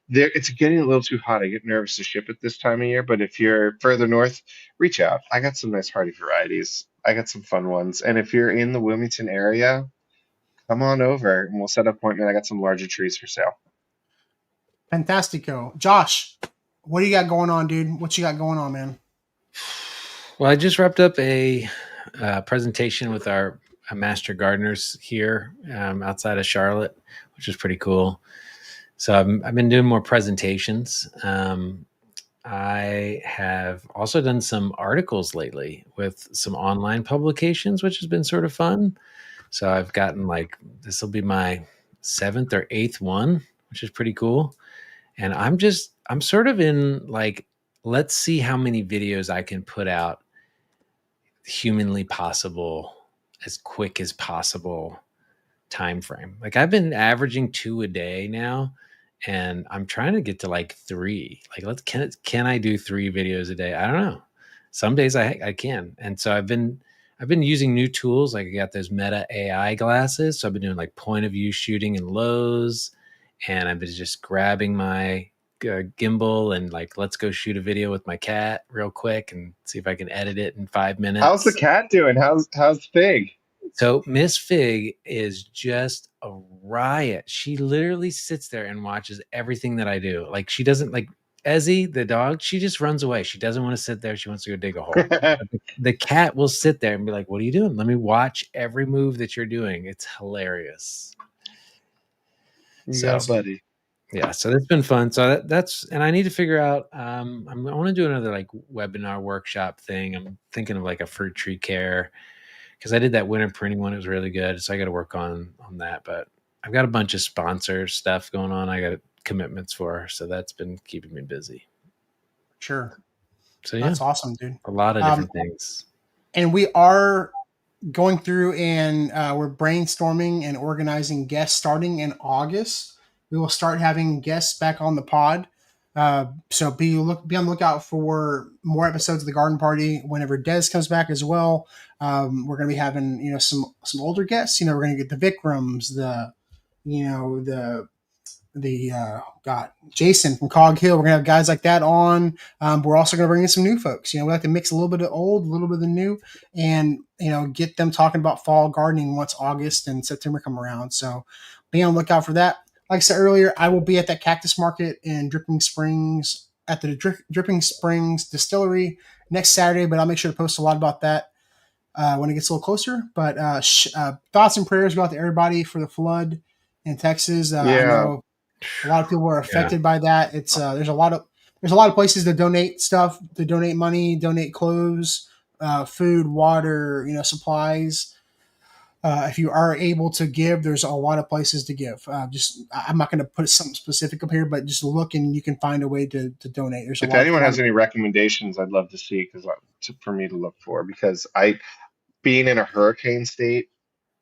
there. It's getting a little too hot. I get nervous to ship it this time of year. But if you're further north, reach out. I got some nice hardy varieties. I got some fun ones. And if you're in the Wilmington area, come on over and we'll set an appointment. I got some larger trees for sale. Fantastico. Josh, what do you got going on, dude? What you got going on, man? Well, I just wrapped up a presentation with our master gardeners here outside of Charlotte, which is pretty cool. So I've been doing more presentations. I have also done some articles lately with some online publications, which has been sort of fun. So I've gotten this will be my 7th or 8th one, which is pretty cool. And I'm sort of in let's see how many videos I can put out humanly possible, as quick as possible time frame. I've been averaging 2 a day now, and I'm trying to get to 3. Can I do 3 videos a day? I don't know. Some days I can. And so I've been using new tools. I got those Meta AI glasses. So I've been doing point of view shooting in lows, and I've been just grabbing my gimbal and let's go shoot a video with my cat real quick and see if I can edit it in 5 minutes. How's the cat doing? How's Fig? So Miss Fig is just a riot. She literally sits there and watches everything that I do. She doesn't Ezzy, the dog, she just runs away. She doesn't want to sit there. She wants to go dig a hole. The cat will sit there and be like, what are you doing? Let me watch every move that you're doing. It's hilarious. Yeah, buddy. Yeah, so that's been fun. So that's, and I need to figure out, I want to do another webinar workshop thing. I'm thinking of a fruit tree care, because I did that winter printing one. It was really good. So I got to work on that, but I've got a bunch of sponsor stuff going on. I got commitments for, so that's been keeping me busy. Sure. So yeah, that's awesome, dude. A lot of different things. And we are going through and we're brainstorming and organizing guests starting in August. We will start having guests back on the pod. So be on the lookout for more episodes of the Garden Party whenever Des comes back as well. We're going to be having, some older guests. We're going to get the Vikrams, Jason from Cog Hill. We're going to have guys like that on. We're also going to bring in some new folks. We like to mix a little bit of old, a little bit of the new, and, get them talking about fall gardening once August and September come around. So be on the lookout for that. Like I said earlier, I will be at that cactus market in Dripping Springs at the Dripping Springs Distillery next Saturday, but I'll make sure to post a lot about that when it gets a little closer. But thoughts and prayers go out to everybody for the flood in Texas. I know a lot of people were affected by that. It's there's a lot of places to donate stuff, to donate money, donate clothes, food, water, supplies. If you are able to give, there's a lot of places to give. I'm not going to put something specific up here, but just look and you can find a way to donate. If anyone has any recommendations, I'd love to see for me to look for, because being in a hurricane state,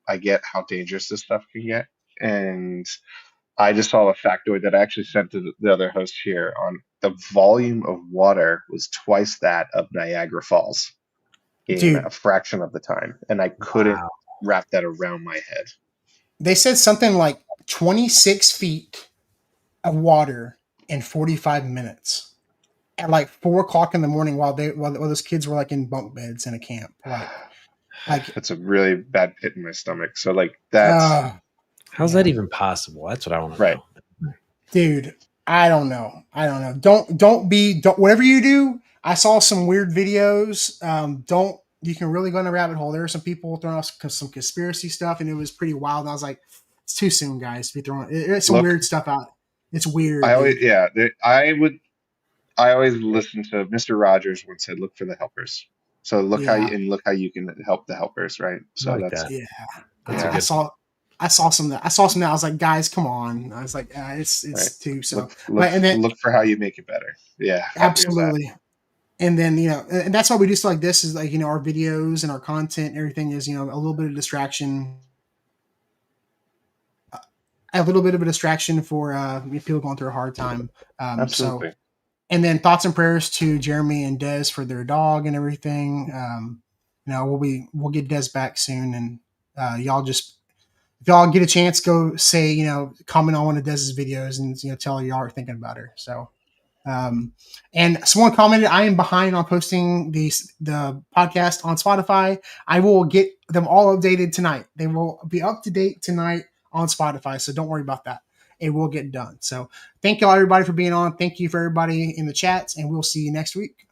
I get how dangerous this stuff can get. And I just saw a factoid that I actually sent to the other host here on the volume of water was twice that of Niagara Falls in a fraction of the time. And I couldn't wrap that around my head. They said something like 26 feet of water in 45 minutes at 4:00 in the morning while those kids were in bunk beds in a camp. That's a really bad pit in my stomach. So that's how's that even possible? That's what I want to know. Dude, I don't know. Don't whatever you do. I saw some weird videos. You can really go in a rabbit hole. There are some people throwing out some conspiracy stuff, and it was pretty wild. And I was like, it's too soon, guys, to be throwing it's some weird stuff out. It's weird. I always listen to Mr. Rogers once said, look for the helpers. So look how you can help the helpers, right? So I saw some that I was like, guys, come on. I was like, it's too so. Look for how you make it better. Yeah, absolutely. And then, and that's why we do stuff like this is our videos and our content and everything is, a little bit of distraction. A little bit of a distraction for people going through a hard time. Absolutely. And then thoughts and prayers to Jeremy and Des for their dog and everything. We'll get Des back soon, and y'all just, if y'all get a chance, go say, comment on one of Des's videos and tell her y'all are thinking about her. So, and someone commented, I am behind on posting the podcast on Spotify. I will get them all updated tonight. They will be up to date tonight on Spotify, so don't worry about that. It will get done. So thank y'all everybody for being on. Thank you for everybody in the chats, and we'll see you next week.